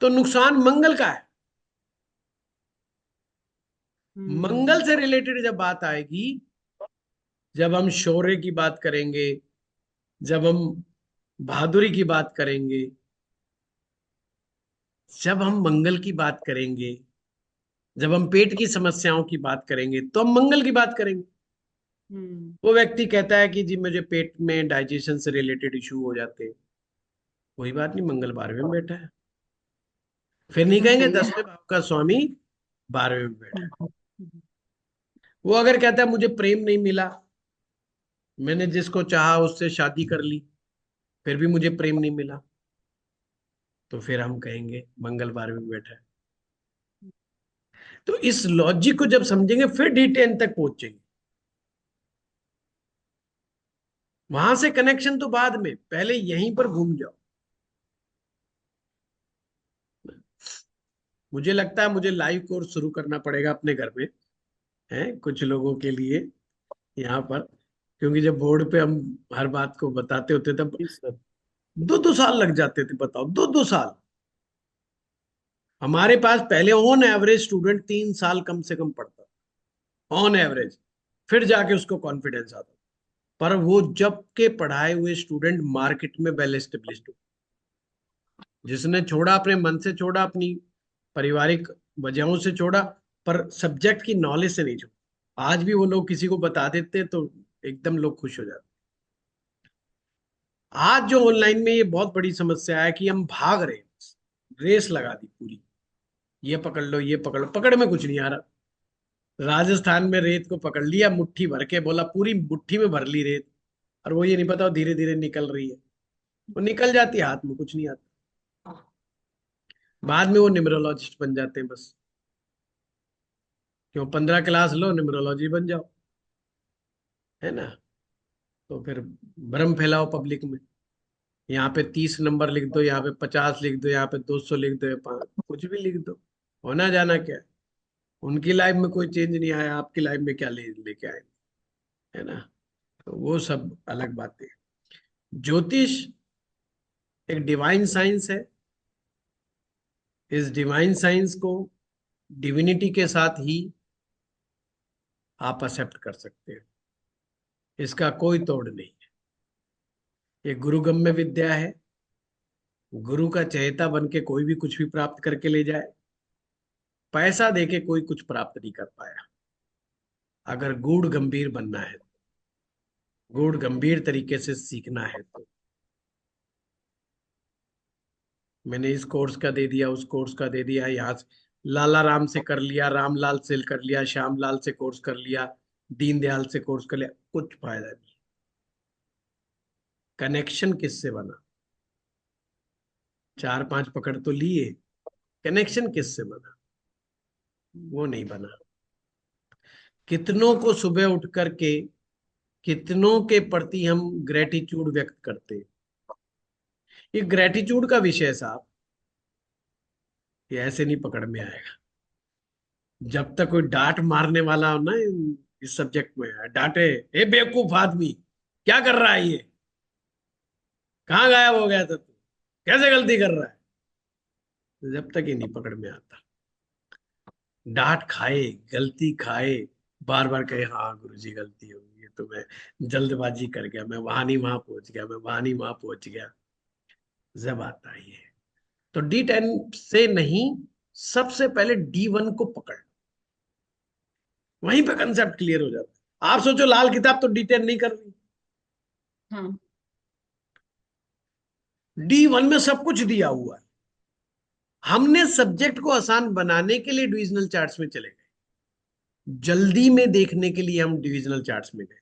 तो नुकसान मंगल का है। मंगल से रिलेटेड जब बात आएगी, जब हम शौर्य की बात करेंगे, जब हम बहादुरी की बात करेंगे, जब हम मंगल की बात करेंगे, जब हम पेट की समस्याओं की बात करेंगे, तो हम मंगल की बात करेंगे। वो व्यक्ति कहता है कि जी मुझे पेट में डाइजेशन से रिलेटेड इशू हो जाते हैं, कोई बात नहीं, मंगल 12वें में बैठा है। फिर नहीं एकदम कहेंगे सही है। 10वें भाव का स्वामी 12वें में बैठा है। वो अगर कहता है मुझे प्रेम नहीं मिला, मैंने जिसको चाहा उससे शादी कर ली, फिर भी मुझे प्रेम नहीं मिला, तो फिर हम कहेंगे मंगल 12वें में बैठा है। तो इस लॉजिक को जब समझेंगे फिर D10 तक पहुंचेंगे। वहां से कनेक्शन तो बाद में, पहले यहीं पर घूम जाओ। मुझे लगता है मुझे लाइव कोर्स शुरू करना पड़ेगा अपने घर में, है कुछ लोगों के लिए यहाँ पर, क्योंकि जब बोर्ड पे हम हर बात को बताते होते तब 2-2 साल लग जाते थे। बताओ 2-2 साल। हमारे पास पहले ऑन एवरेज स्टूडेंट 3 साल कम से कम पढ़ता, ऑन एवरेज, फिर जाके उसको कॉन्फिडेंस आता। पर वो जब के पढ़ाए हुए स्टूडेंट मार्केट में वेल एस्टेब्लिश्ड हो, जिसने छोड़ा, अपने मन से छोड़ा, अपनी पारिवारिक वजहों से छोड़ा, पर सब्जेक्ट की नॉलेज से नहीं छोड़ा। आज भी वो लोग किसी को बता देते तो एकदम लोग खुश हो जाते। आज जो ऑनलाइन में ये बहुत बड़ी समस्या है कि हम भाग रहे हैं, रेस लगा दी पूरी, ये पकड़ लो, ये पकड़ लो, पकड़ में कुछ नहीं आ रहा। राजस्थान में रेत को पकड़ लिया मुट्ठी भर के, बोला पूरी मुट्ठी में भर ली रेत, और वो ये नहीं पता धीरे धीरे निकल रही है। वो निकल जाती है, हाथ में कुछ नहीं आता। बाद में वो न्यूमरोलॉजिस्ट बन जाते हैं बस। क्यों? 15 क्लास लो, न्यूमरोलॉजी बन जाओ, है ना। तो फिर भ्रम फैलाओ पब्लिक में, यहाँ पे 30 नंबर लिख दो, यहाँ पे 50 लिख दो, यहाँ पे 200 लिख दो, कुछ भी लिख दो, होना जाना क्या है। उनकी लाइफ में कोई चेंज नहीं आया, आपकी लाइफ में क्या लेके आए, है ना। तो वो सब अलग बातें। ज्योतिष एक डिवाइन साइंस है। इस डिवाइन साइंस को डिविनिटी के साथ ही आप एक्सेप्ट कर सकते हैं, इसका कोई तोड़ नहीं है। ये गुरुगम्य विद्या है। गुरु का चहेता बन के कोई भी कुछ भी प्राप्त करके ले जाए, पैसा देके कोई कुछ प्राप्त नहीं कर पाया। अगर गूढ़ गंभीर बनना है, गूढ़ गंभीर तरीके से सीखना है, तो मैंने इस कोर्स का दे दिया, उस कोर्स का दे दिया, यहाँ से लाला राम से कर लिया, रामलाल से कर लिया, श्यामलाल से कोर्स कर लिया, दीनदयाल से कोर्स कर लिया, कुछ फायदा नहीं। कनेक्शन किससे बना? 4-5 पकड़ तो लिए, कनेक्शन किससे बना? वो नहीं बना। कितनों को सुबह उठ करके, कितनों के प्रति हम ग्रेटिट्यूड व्यक्त करते हैं। ये ग्रेटिट्यूड का विषय साहब, ये ऐसे नहीं पकड़ में आएगा। जब तक कोई डांट मारने वाला हो ना इस सब्जेक्ट में, डांटे, ए बेवकूफ आदमी, क्या कर रहा है ये, कहाँ गायब हो गया था तू, कैसे गलती कर रहा है, जब तक ये नहीं पकड़ में आता। डांट खाए, गलती खाए, बार बार कहे हाँ गुरुजी गलती हो गई, तो मैं जल्दबाजी कर गया, मैं वहां नहीं वहां पहुंच गया, मैं वहां नहीं वहां पहुंच गया, जब आता ही है। तो D10 से नहीं, सबसे पहले D1 को पकड़, वहीं पे कंसेप्ट क्लियर हो जाता है। आप सोचो लाल किताब तो D10 नहीं कर रही, हाँ, D1 में सब कुछ दिया हुआ है। हमने सब्जेक्ट को आसान बनाने के लिए डिविजनल चार्ट्स में चले गए, जल्दी में देखने के लिए हम डिविजनल चार्ट्स में गए।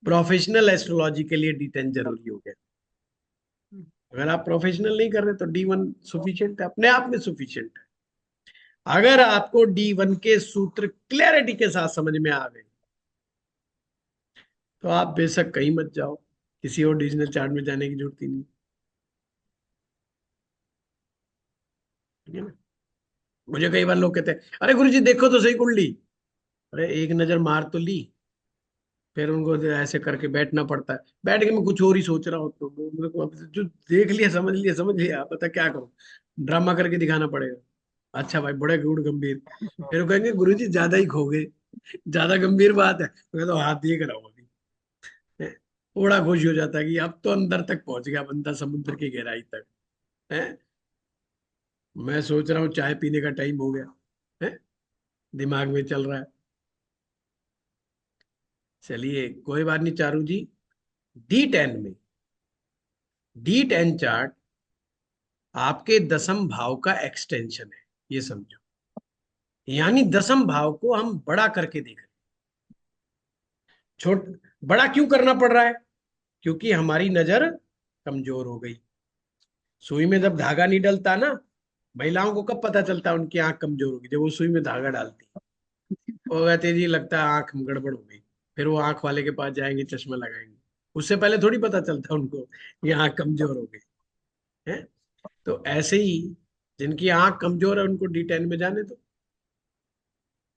प्रोफेशनल एस्ट्रोलॉजी के लिए D10 जरूरी हो गया। अगर आप प्रोफेशनल नहीं कर रहे तो D1 सुफिशियंट है, अपने आप में सुफिशियंट है। अगर आपको D1 के सूत्र क्लैरिटी के साथ समझ में आ गए, तो आप बेशक कहीं मत जाओ, किसी और डिविजनल चार्ट में जाने की जरूरत ही नहीं, ठीक है ना। मुझे कई बार लोग कहते हैं, अरे गुरुजी देखो तो सही कुंडली। अरे एक नजर मार तो ली, फिर उनको ऐसे करके बैठना पड़ता है, बैठ के मैं कुछ और ही सोच रहा हूँ, तो मेरे को अब जो देख लिया, समझ लिया, पता क्या करूँ, ड्रामा करके दिखाना पड़ेगा। अच्छा भाई, बड़े गूढ़ गंभीर, फिर वो कहेंगे गुरुजी ज्यादा ही खो गए, ज्यादा गंभीर बात है। मैं तो हाथ दिए कराऊँ अभी, हैं? बड़ा खुश हो जाता है कि अब तो अंदर तक पहुंच गया बंदा, समुद्र की गहराई तक है। मैं सोच रहा हूँ चाय पीने का टाइम हो गया है, दिमाग में चल रहा है। चलिए कोई बात नहीं चारू जी। D10 में, D10 चार्ट आपके दसम भाव का एक्सटेंशन है, ये समझो। यानी दसम भाव को हम बड़ा करके देख रहे हैं। छोट बड़ा क्यों करना पड़ रहा है? क्योंकि हमारी नजर कमजोर हो गई। सुई में जब धागा नहीं डलता ना, महिलाओं को कब पता चलता है उनकी आंख कमजोर होगी? जब वो सुई में धागा डालती है, वो कहते जी लगता है आंख में गड़बड़ हो गई, फिर वो आंख वाले के पास जाएंगे, चश्मा लगाएंगे। उससे पहले थोड़ी पता चलता उनको ये आंख कमजोर हो गई है। तो ऐसे ही जिनकी आंख कमजोर है उनको D10 में जाने दो,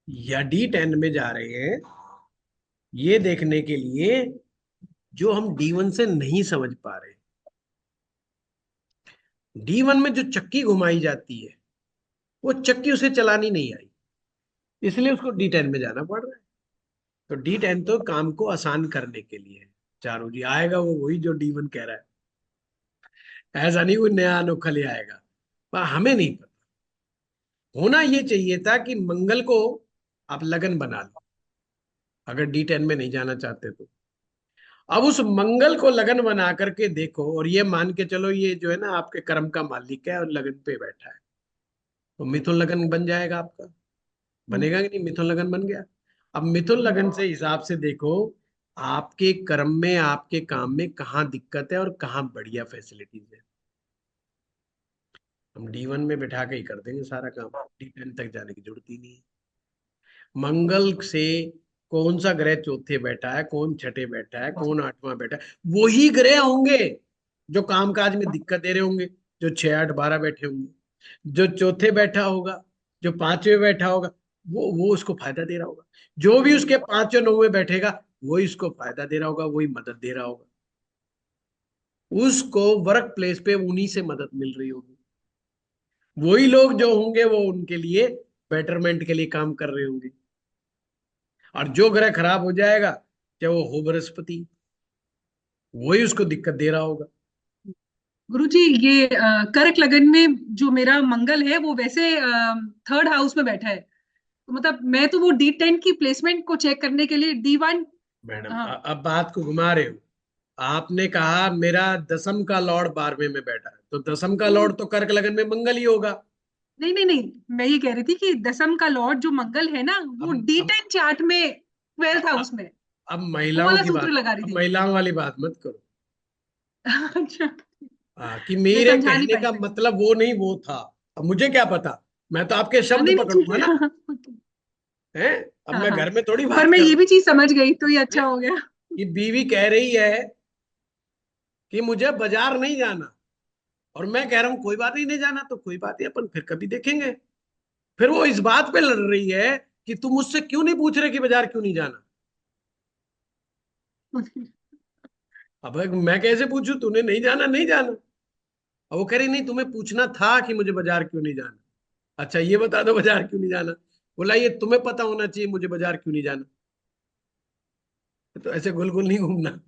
या D10 में जा रहे हैं ये देखने के लिए जो हम D1 से नहीं समझ पा रहे। D1 में जो चक्की घुमाई जाती है, वो चक्की उसे चलानी नहीं आई, इसलिए उसको D10 में जाना पड़ रहा है। तो D10 तो काम को आसान करने के लिए है। चारों जी आएगा वो वही जो D1 कह रहा है, ऐसा नहीं कोई नया अनोखा ले आएगा, पर हमें नहीं पता। होना ये चाहिए था कि मंगल को आप लगन बना लो, अगर D10 में नहीं जाना चाहते तो। अब उस मंगल को लगन बना करके देखो, और ये मान के चलो ये जो है ना आपके कर्म का मालिक है और लगन पे बैठा है, तो मिथुन लगन बन जाएगा आपका। बनेगा कि नहीं? मिथुन लगन बन गया। अब मिथुन लगन से हिसाब से देखो आपके कर्म में, आपके काम में कहाँ दिक्कत है और कहाँ बढ़िया फैसिलिटीज है। हम D1 में बैठा के ही कर देंगे सारा काम, D10 तक जाने की जरूरत ही नहीं है। मंगल से कौन सा ग्रह चौथे बैठा है, कौन छठे बैठा है, कौन आठवां बैठा है, वही ग्रह होंगे जो कामकाज में दिक्कत दे रहे होंगे, जो 6 8 12 बैठे होंगे। जो चौथे बैठा होगा, जो पांचवे बैठा होगा, वो उसको फायदा दे रहा होगा। जो भी उसके पांचवें नौवे बैठेगा वही इसको फायदा दे रहा होगा, वही मदद दे रहा होगा। उसको वर्क प्लेस पे उन्हीं से मदद मिल रही होगी। वही लोग जो होंगे वो उनके लिए बेटरमेंट के लिए काम कर रहे होंगे। और जो ग्रह खराब हो जाएगा, चाहे वो हो बृहस्पति, वही उसको दिक्कत दे रहा होगा। गुरुजी ये कर्क लगन में जो मेरा मंगल है वो वैसे थर्ड हाउस में बैठा है, तो मतलब मैं तो वो D10 की प्लेसमेंट को चेक करने के लिए D1। मैडम हाँ। अब बात को घुमा रहे हो। आपने कहा मेरा दसम का लॉर्ड 12वें में बैठा है, तो दसम का लॉर्ड तो कर्क लगन में मंगल ही होगा। नहीं नहीं नहीं, मैं ये कह रही थी कि दसम का लॉर्ड जो मंगल है ना वो अब D10 चार्ट में 12th हाउस में, अब वो महिलाओं वाला की सूत्र बात, लगा रही अब थी। महिलाओं वाली बात मत करो। अच्छा। कि मैं मेरे समझा नहीं कहने पाई का फिर। मतलब वो नहीं वो था। अब मुझे क्या पता, मैं तो आपके हाँ, शब्द नहीं नहीं ठीक पकड़ूंगा ना। है। हैं? अब हाँ मैं हाँ, घर में थोड़ी पर बात मैं कर ये रहा भी चीज समझ गई तो ये हूं। अच्छा हो गया। कि बीवी कह रही है कि मुझे बाजार नहीं जाना, और मैं कह रहा हूं कोई बात नहीं जाना, तो कोई बात नहीं, अपन फिर कभी देखेंगे। फिर वो इस बात पे लड़ रही है कि तुम मुझसे क्यों नहीं पूछ रहे कि बाजार क्यों नहीं जाना। अब मैं कैसे पूछूं, तूने नहीं जाना नहीं जाना। अब वो कह रही नहीं, तुम्हें पूछना था कि मुझे बाजार क्यों नहीं जाना। अच्छा ये बता दो बाजार क्यों नहीं जाना। बोला ये तुम्हें पता होना चाहिए मुझे बाजार क्यों नहीं जाना। तो ऐसे गोल गोल नहीं घूमना।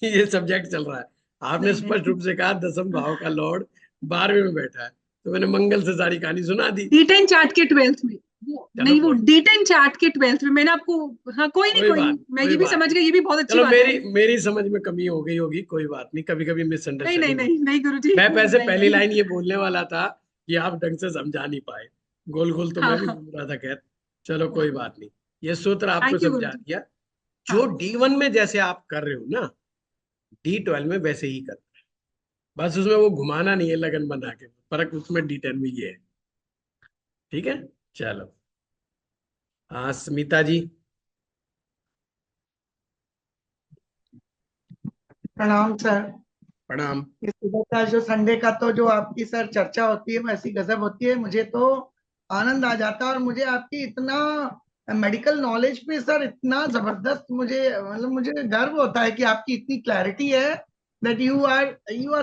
ये सब्जेक्ट चल रहा है। आपने नहीं स्पष्ट नहीं, रूप से कहा दसम भाव का लॉर्ड 12वें में बैठा है, तो मैंने मंगल से सारी कहानी सुना दी। D10 चार्ट के 12th में वो चलो नहीं, वो कोई D10 चार्ट के 12th में मैंने आपको। हाँ कोई नहीं कोई कोई बात नहीं, नहीं, मैं कोई ये भी बात समझ नहीं। गई, ये भी बहुत अच्छी चलो बात है। मेरी मेरी समझ में कमी हो गई होगी, कोई बात नहीं, कभी कभी नहीं नहीं मिसअंडरस्टैंडिंग नहीं होती। नहीं गुरुजी, मैं पैसे नहीं पहली लाइन नहीं। ये बोलने वाला था कि आप ढंग से समझा नहीं पाए। गोल गोल तो हाँ मैं भी हाँ घूम रहा था, खैर चलो कोई बात नहीं। ये सूत्र आपको थैंक यू समझा गुरुजी। दिया। जो हाँ D1 में जैसे आप कर रहे हो ना, D12 में वैसे ही कर। बस उसमें वो घुमाना नहीं है लगन बना के, फर्क उसमें D10 में ये है। ठीक है, चलो। हाँ स्मिता जी। प्रणाम सर। प्रणाम। इस सुबह का जो संडे का तो जो आपकी सर चर्चा होती है वो ऐसी गजब होती है, मुझे तो आनंद आ जाता है। और मुझे आपकी इतना मेडिकल नॉलेज पे सर इतना जबरदस्त, मुझे मतलब मुझे गर्व होता है कि आपकी इतनी क्लैरिटी है, that you are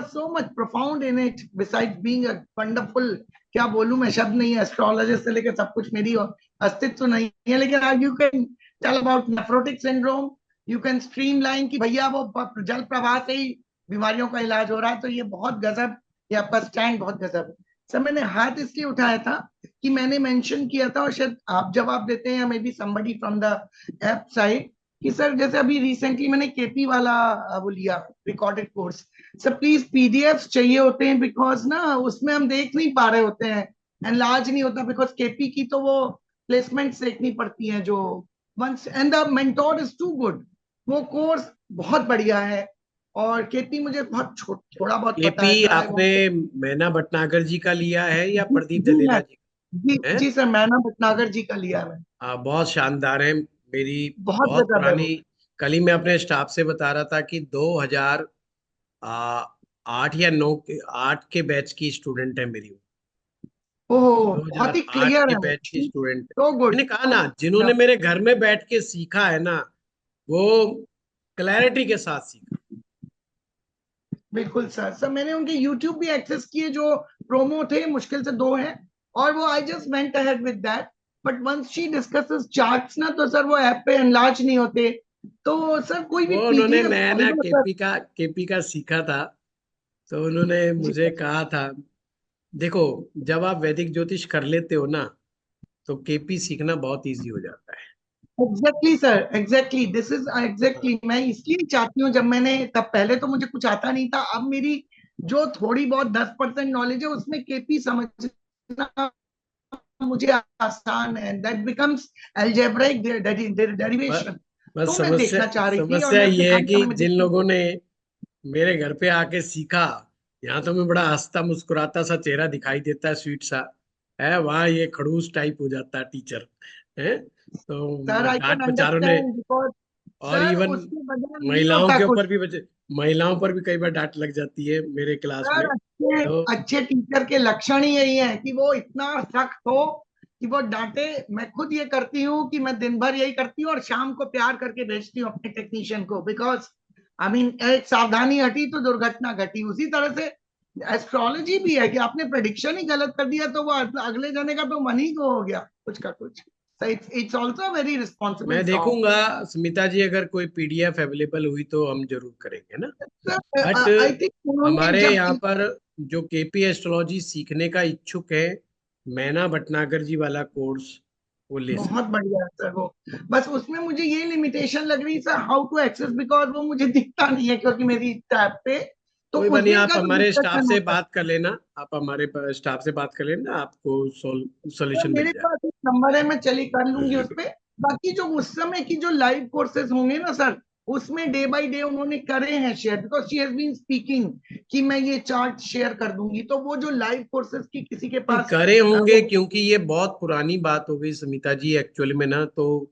so much profound in it besides being a wonderful. क्या बोलूं मैं, शब्द नहीं है। एस्ट्रोलॉजिस्ट से लेकर सब कुछ मेरी अस्तित्व तो नहीं है, लेकिन आज you can tell about nephrotic syndrome, you can streamline कि भैया वो जल प्रवाह से ही बीमारियों का इलाज हो रहा है। तो ये बहुत गजब, ये आपका स्टैंड बहुत गजब है सर। मैंने हाथ इसलिए उठाया था कि मैंने मेंशन किया था, और शायद आप जवाब देते हैं या may be somebody from the app side, कि सर जैसे अभी रिसेंटली मैंने केपी वाला वो लिया recorded course. Sir please PDF चाहिए होते हैं, बिकॉज ना उसमें हम देख नहीं पा रहे होते हैं, एनलार्ज नहीं होता, बिकॉज केपी की तो वो प्लेसमेंट देखनी पड़ती है जो once, and the mentor is too good. वो कोर्स बहुत बढ़िया है, और केपी मुझे बहुत थोड़ा बहुत पता एपी है सर। आई आपने वांट मैना भटनागर जी का लिया है या प्रदीप जी दलेला मैं जी जी का है? जी सर, मैना भटनागर जी का लिया है। बहुत शानदार है। मेरी बहुत बहुत गजब है पुरानी, वो। कल ही मैं अपने स्टाफ से बता रहा था कि 2008 या 9 के 8 के बैच की स्टूडेंट है मेरी। ओह बहुत ही 2008 क्लियर के है वो, बैच की स्टूडेंट। So good. मैंने कहा ना, जिन्होंने मेरे घर में बैठ के सीखा है ना, वो क्लैरिटी के साथ सीखा। बिल्कुल सर। सर मैंने उनके यूट्यूब भी एक्सेस किए, जो प्रोमो थे, मुश्किल से दो हैं, और वो I just went ahead with that. But once she discusses charts ना, तो सर वो ऐप पे एनलार्ज नहीं होते। तो सर कोई भी वो उन्होंने पीडीएफ नया नया सर। केपी का सीखा था, तो उन्होंने जी मुझे कहा था, देखो जब आप वैदिक ज्योतिष कर लेते हो ना, तो केपी सीखना बहुत इजी हो जाता है। Exactly sir, exactly, this is exactly, मैं इसलिए चाहती हूँ, जब मैंने तब पहले तो मुझे कुछ आता नहीं था, अब मेरी जो थोड़ी बहुत 10% नॉलेज है उसमें केपी समझना मुझे आसान है, दैट बिकम्स अलजेब्रिक बस डेरिवेशन। बस तो मैं समस्या देखना चाह रही थी, और समस्या मैं ये है सिखाने कि समय में जिन देखती लोगों ने मेरे घर पे आके सीखा, यहाँ तो मैं बड़ा हंसता मुस्कुराता सा चेहरा दिखाई देता है, स्वीट सा है, वहाँ ये खड़ूस टाइप हो जाता है टीचर है, सर, तो आई कैन डांट बेचारों ने। अंडरस्टैंड, बिकॉज और सर इवन उसके बगैर नहीं महिलाओं होता के कुछ। ऊपर भी महिलाओं पर भी कई बार डांट लग जाती है मेरे क्लास सर में। अच्छे तो अच्छे टीचर के लक्षण ही यही है कि वो इतना सख्त हो कि वो डांटे। मैं खुद ये करती हूँ कि मैं दिन भर यही करती हूँ और शाम को प्यार करके भेजती हूँ अपने टेक्नीशियन को, बिकॉज आई मीन एक सावधानी हटी तो दुर्घटना घटी। उसी तरह से एस्ट्रोलॉजी भी है कि आपने प्रेडिक्शन ही गलत कर दिया तो वो अगले जने का तो मन ही को हो गया कुछ का कुछ। So it's also a very responsible मैं job. देखूंगा स्मिता जी, अगर कोई पीडीएफ अवेलेबल हुई तो हम जरूर करेंगे ना। बट सर आई थिंक उन्होंने हमारे जब यहाँ पर जो केपी एस्ट्रोलॉजी सीखने का इच्छुक है, मैना भटनागर जी वाला कोर्स वो ले बहुत सकते बढ़िया है सर वो, बस उसमें मुझे ये लिमिटेशन लग रही है sir, how to access, because वो मुझे दिखता नहीं है क्योंकि मेरी टैब पे, तो कोई उस बनी, दिन आप का जो हमारे स्टाफ डिस्कशन से होता है। बात कर लेना, आप हमारे स्टाफ से बात कर लेना, आपको सर सॉल्यूशन मिल मेरे जाए। पास एक नंबर है, मैं चली कर लूंगी उस पे। बाकी जो उस समय की जो लाइव कोर्सेज होंगे ना सर, उसमें डे बाय डे उन्होंने करे हैं share, because she has been speaking कि मैं ये चार्ट शेयर कर दूंगी, तो वो जो लाइव कोर्सेज की किसी के नहीं पास करे होंगे, वो, क्योंकि ये बहुत पुरानी बात हो गई समिता जी एक्चुअली में ना, तो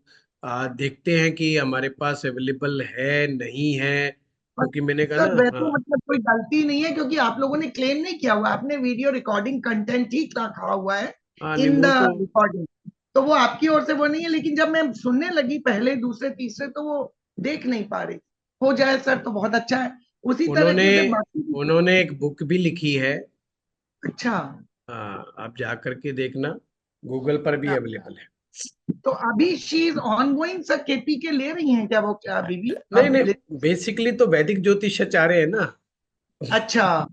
देखते हैं कि हमारे पास अवेलेबल है नहीं है, क्योंकि मैंने कहा सर ना। वैसे हाँ मतलब कोई गलती नहीं है, क्योंकि आप लोगों ने क्लेम नहीं किया हुआ, आपने वीडियो रिकॉर्डिंग कंटेंट ही रखा हुआ है हाँ, नहीं इन द वो तो रिकॉर्डिंग, तो वो आपकी ओर से वो नहीं है। लेकिन जब मैं सुनने लगी पहले दूसरे तीसरे, तो वो देख नहीं पा रही। हो जाए सर तो बहुत अच्छा है। उसी उन्होंने तरीके से बाकी उन्होंने एक बुक भी लिखी है। अच्छा। हाँ, आप जा करके देखना, गूगल पर भी अवेलेबल है। तो अभी she is on going sir, KP के ले रही हैं क्या वो, क्या अभी भी नहीं अब नहीं, ले? बेसिकली तो वैदिक ज्योतिषाचार्य है ना। अच्छा।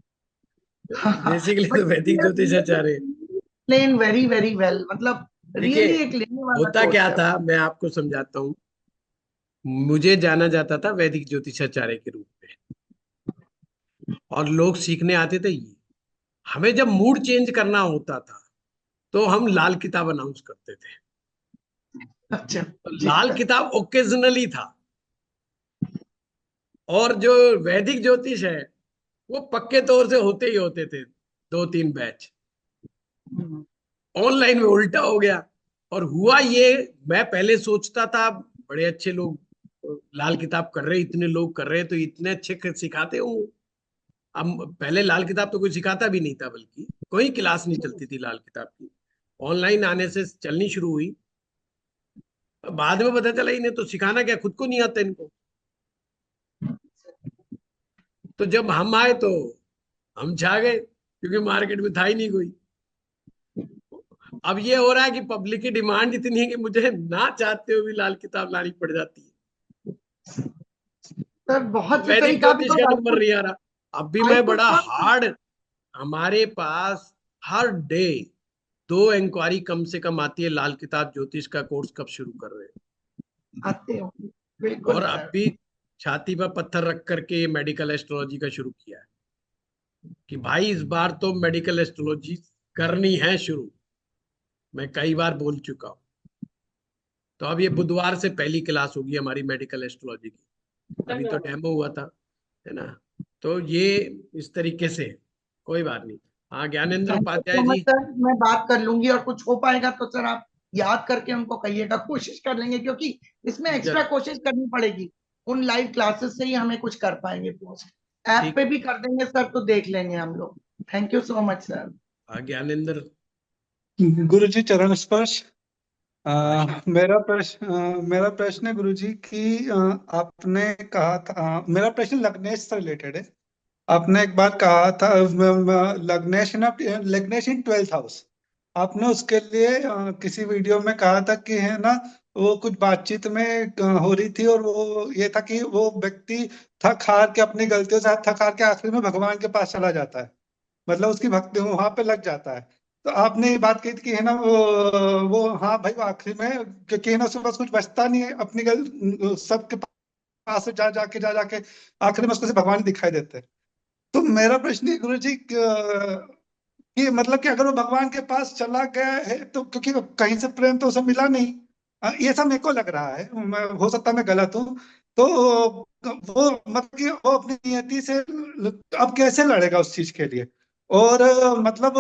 बेसिकली बट तो वैदिक ज्योतिषाचार्य है। एक्सप्लेन वेरी वेरी वेल, मतलब देखिए, रियली एक लेने वाला होता क्या कोर्स है। था, मैं आपको समझाता हूँ। मुझे जाना जाता था वैदिक ज्योतिषाचार्य के रूप में, और लोग सीखने आते थे ये। हमें जब मूड चेंज करना होता था, तो हम लाल किताब अनाउंस करते थे। अच्छा। तो जी लाल सर। किताब ओकेजनली था, और जो वैदिक ज्योतिष है वो पक्के तौर से होते ही होते थे, 2-3 बैच। ऑनलाइन में उल्टा हो गया। और हुआ ये, मैं पहले सोचता था बड़े अच्छे लोग लाल किताब कर रहे, इतने लोग कर रहे, तो इतने अच्छे सिखाते होंगे। अब पहले लाल किताब तो कोई सिखाता भी नहीं था, बल्कि कोई क्लास नहीं चलती थी लाल किताब की। ऑनलाइन आने से चलनी शुरू हुई। बाद में पता चला इन्हें तो सिखाना क्या, खुद को नहीं आता इनको। तो जब हम आए तो हम छा गए, क्योंकि मार्केट में था ही नहीं कोई। अब ये हो रहा है कि पब्लिक की डिमांड इतनी है कि मुझे ना चाहते हुए भी लाल किताब लानी पड़ जाती है। सर बहुत से सही वैदिक कहा, ज्योतिष बिकॉज का आई नंबर कुड नहीं आ रहा। अब भी आई मैं कुड बड़ा कम हार्ड, हमारे पास हर डे 2 इंक्वायरी कम से कम आती है, लाल किताब ज्योतिष का कोर्स कब शुरू कर रहे हैं। आते हो, बिल्कुल और अब सर। भी छाती पर पत्थर रख करके मेडिकल एस्ट्रोलॉजी का शुरू किया है, कि भाई इस बार तो मेडिकल एस्ट्रोलॉजी करनी है शुरू। मैं कई बार बोल चुका हूँ। तो अब ये बुधवार से पहली क्लास होगी हमारी मेडिकल एस्ट्रोलॉजी की। अभी तो डेमो हुआ था, है ना। तो ये इस तरीके से, कोई बात नहीं। हाँ, Gyanendra thank you Upadhyay so much ji. Sir, मैं बात कर लूंगी, और कुछ हो पाएगा तो सर आप याद करके उनको कहिएगा, कोशिश कर लेंगे, क्योंकि इसमें एक्स्ट्रा जरूर। कोशिश करनी पड़ेगी। उन लाइव क्लासेस से ही हमें कुछ कर पाएंगे पोस्ट, ऐप ठीक। पे भी कर देंगे सर, तो देख लेंगे हम लोग। Thank you so much sir. हाँ, ज्ञानेंद्र। गुरु जी चरण स्पर्श। हाँ, मेरा प्रश्न है गुरु जी कि आपने कहा था, मेरा प्रश्न लग्नेश से रिलेटेड है। आपने एक बार कहा था लग्नेश इन 12th हाउस, आपने उसके लिए किसी वीडियो में कहा था कि है ना, वो कुछ बातचीत में हो रही थी, और वो ये था कि वो व्यक्ति थक हार के, अपनी गलतियों से थक हार के आखिर में भगवान के पास चला जाता है, मतलब उसकी भक्ति वहां पे लग जाता है। तो आपने ये बात कही थी कि है ना, वो हाँ भाई, वो आखिरी में, क्योंकि है ना उसके पास कुछ बचता नहीं है, अपनी सबके पास से जा जाके आखिर में उसको सिर्फ भगवान ही दिखाई देते हैं। तो मेरा प्रश्न है गुरु जी, कि मतलब कि अगर वो भगवान के पास चला गया है, तो क्योंकि कहीं से प्रेम तो उसे मिला नहीं, ये सब मेरे को लग रहा है, हो सकता है मैं गलत हूँ। तो वो मतलब कि वो अपनी नियति से अब कैसे लड़ेगा उस चीज के लिए? और मतलब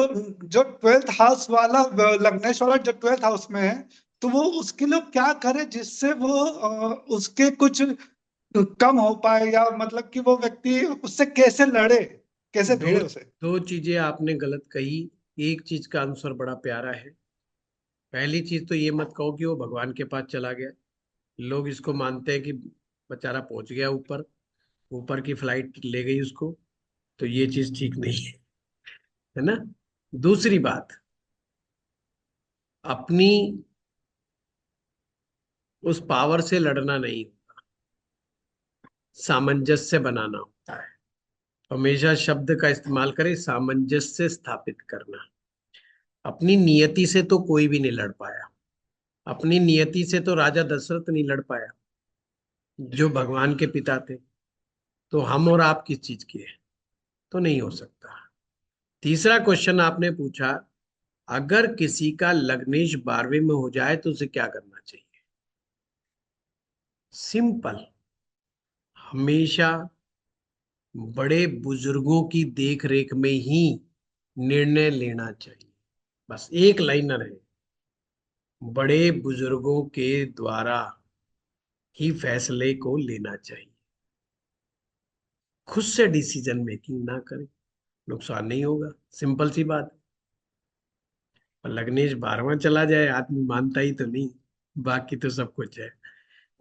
जो 12th हाउस वाला, लग्नेश वाला जो 12th हाउस में है, तो वो उसके लिए क्या करे जिससे वो उसके कुछ कम हो पाए, या मतलब कि वो व्यक्ति उससे कैसे लड़े, कैसे दो भिड़े उसे? दो चीजें आपने गलत कही। एक चीज का आंसर बड़ा प्यारा है। पहली चीज तो ये मत कहो कि वो भगवान के पास चला गया। लोग इसको मानते हैं कि बेचारा पहुंच गया ऊपर, ऊपर की फ्लाइट ले गई उसको। तो ये चीज ठीक नहीं है ना। दूसरी बात, अपनी उस पावर से लड़ना नहीं, सामंजस्य बनाना होता है। हमेशा शब्द का इस्तेमाल करें, सामंजस्य स्थापित करना। अपनी नियति से तो कोई भी नहीं लड़ पाया। अपनी नियति से तो राजा दशरथ नहीं लड़ पाया, जो भगवान के पिता थे। तो हम और आप किस चीज के हैं? तो नहीं हो सकता। तीसरा क्वेश्चन आपने पूछा, अगर किसी का लग्नेश 12वें में हो जाए तो उसे क्या करना चाहिए? सिंपल, हमेशा बड़े बुजुर्गों की देख रेख में ही निर्णय लेना चाहिए। बस एक लाइनर है, बड़े बुजुर्गों के द्वारा ही फैसले को लेना चाहिए। खुद से डिसीजन मेकिंग ना करें, नुकसान नहीं होगा। सिंपल सी बात है। और लग्नेश 12वां चला जाए, आदमी मानता ही तो नहीं, बाकी तो सब कुछ है?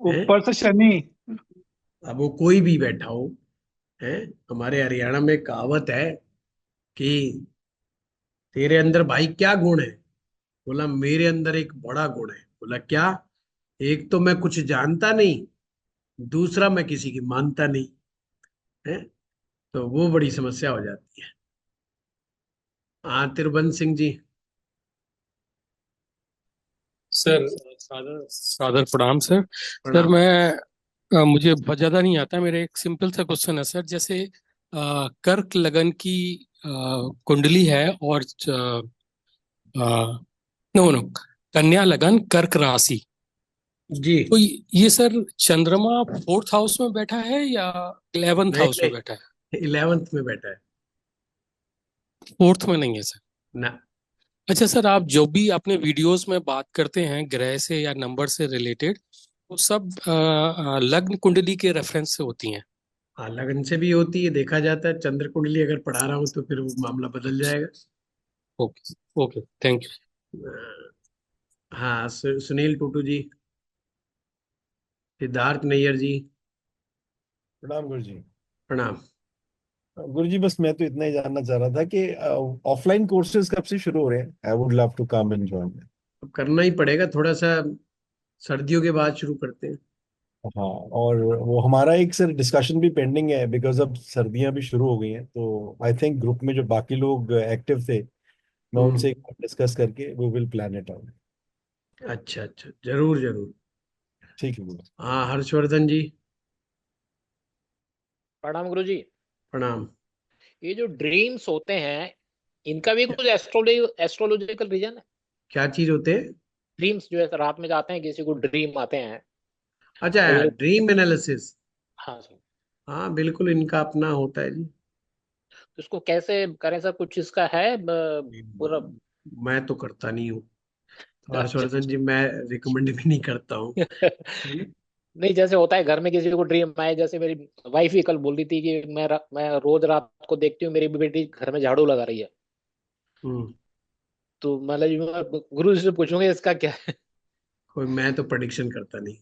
ऊपर से शनि। अब वो कोई भी बैठा हो, है। हमारे हरियाणा में कहावत है कि तेरे अंदर भाई क्या गुण है? बोला मेरे अंदर एक बड़ा गुण है। बोला क्या? एक तो मैं कुछ जानता नहीं, दूसरा मैं किसी की मानता नहीं, है। तो वो बड़ी समस्या हो जाती है। हाँ, तिरुबंध सिंह जी। सर सादर सादर प्रणाम सर। सर प्रणाम। मुझे बहुत ज़्यादा नहीं आता। मेरा एक सिंपल सा क्वेश्चन है सर। जैसे कर्क लगन की कुंडली है, और नो नो, कन्या लगन कर्क राशि। जी। तो ये सर चंद्रमा 4th हाउस में बैठा है या 11th नहीं हाउस में बैठा है? नहीं, 11th में बैठा है 4th में नहीं है सर? ना। अच्छा सर, आप जो भी अपने वीडियोस में बात करते हैं ग्रह से या नंबर से रिलेटेड, वो सब लग्न कुंडली के रेफरेंस से होती हैं? हाँ, लगन से भी होती है, देखा जाता है। चंद्र कुंडली अगर पढ़ा रहा हूँ तो फिर वो मामला बदल जाएगा। ओके। Okay, thank you. हाँ, सुनील टूटू जी। सिद्धार्थ नैयर जी। प्रणाम गुरु जी। प्रणाम। गुरु जी, बस मैं तो इतना ही जानना चाह रहा था कि ऑफलाइन कोर्सेज कब से शुरू हो रहे हैं? I would love to come and join. अब करना ही पड़ेगा थोड़ा सा, सर्दियों के बाद शुरू करते हैं। हाँ, और वो हमारा एक सर डिस्कशन भी पेंडिंग है, बिकॉज अब सर्दियां भी शुरू हो गई हैं, तो आई थिंक ग्रुप में जो बाकी लोग एक्टिव थे, मैं हम्म। उनसे डिस्कस करके we will plan it out. अच्छा अच्छा, जरूर जरूर। ठीक है गुरु। हाँ, हर्षवर्धन जी। प्रणाम गुरु जी। प्रणाम। ये जो ड्रीम्स होते हैं, इनका भी क्या कुछ एस्ट्रोलॉजिकल रीजन है? क्या चीज होते हैं? ड्रीम्स जो है रात में जाते हैं, किसी को ड्रीम आते हैं अच्छा, और जैसे, ड्रीम एनालिसिस। हाँ सर, हाँ बिल्कुल, इनका अपना होता है जी। तो इसको कैसे करें सर? कुछ इसका है पूरा? मैं तो करता नहीं हूँ, तो अच्छा हर्षवर्धन जी मैं रिकमेंड भी नहीं करता हूँ, अच्छा। है ना। नहीं, जैसे होता है घर में किसी को ड्रीम आए, जैसे मेरी वाइफ ही कल बोल रही थी कि मैं रोज रात को देखती हूँ मेरी बेटी घर में झाड़ू लगा रही है। हम्म। तो मतलब मैं गुरु जी से पूछूंगा इसका क्या कोई, मैं तो प्रेडिक्शन करता नहीं,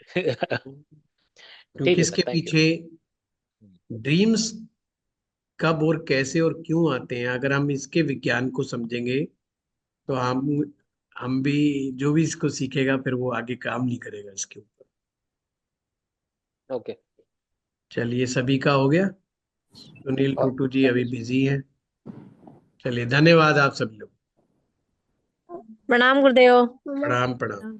है? क्योंकि ठीक है सर, इसके थैंक यू। पीछे ड्रीम्स कब और कैसे और क्यों आते हैं, अगर हम इसके विज्ञान को समझेंगे तो हम भी, जो भी इसको सीखेगा फिर वो आगे काम नहीं करेगा इसके ऊपर। ओके। चलिए, सभी का हो गया। सुनील टूटू जी अभी बिजी हैं। चलिए, धन्यवाद आप सभी लोग। प्रणाम गुरुदेव। प्रणाम प्रणाम।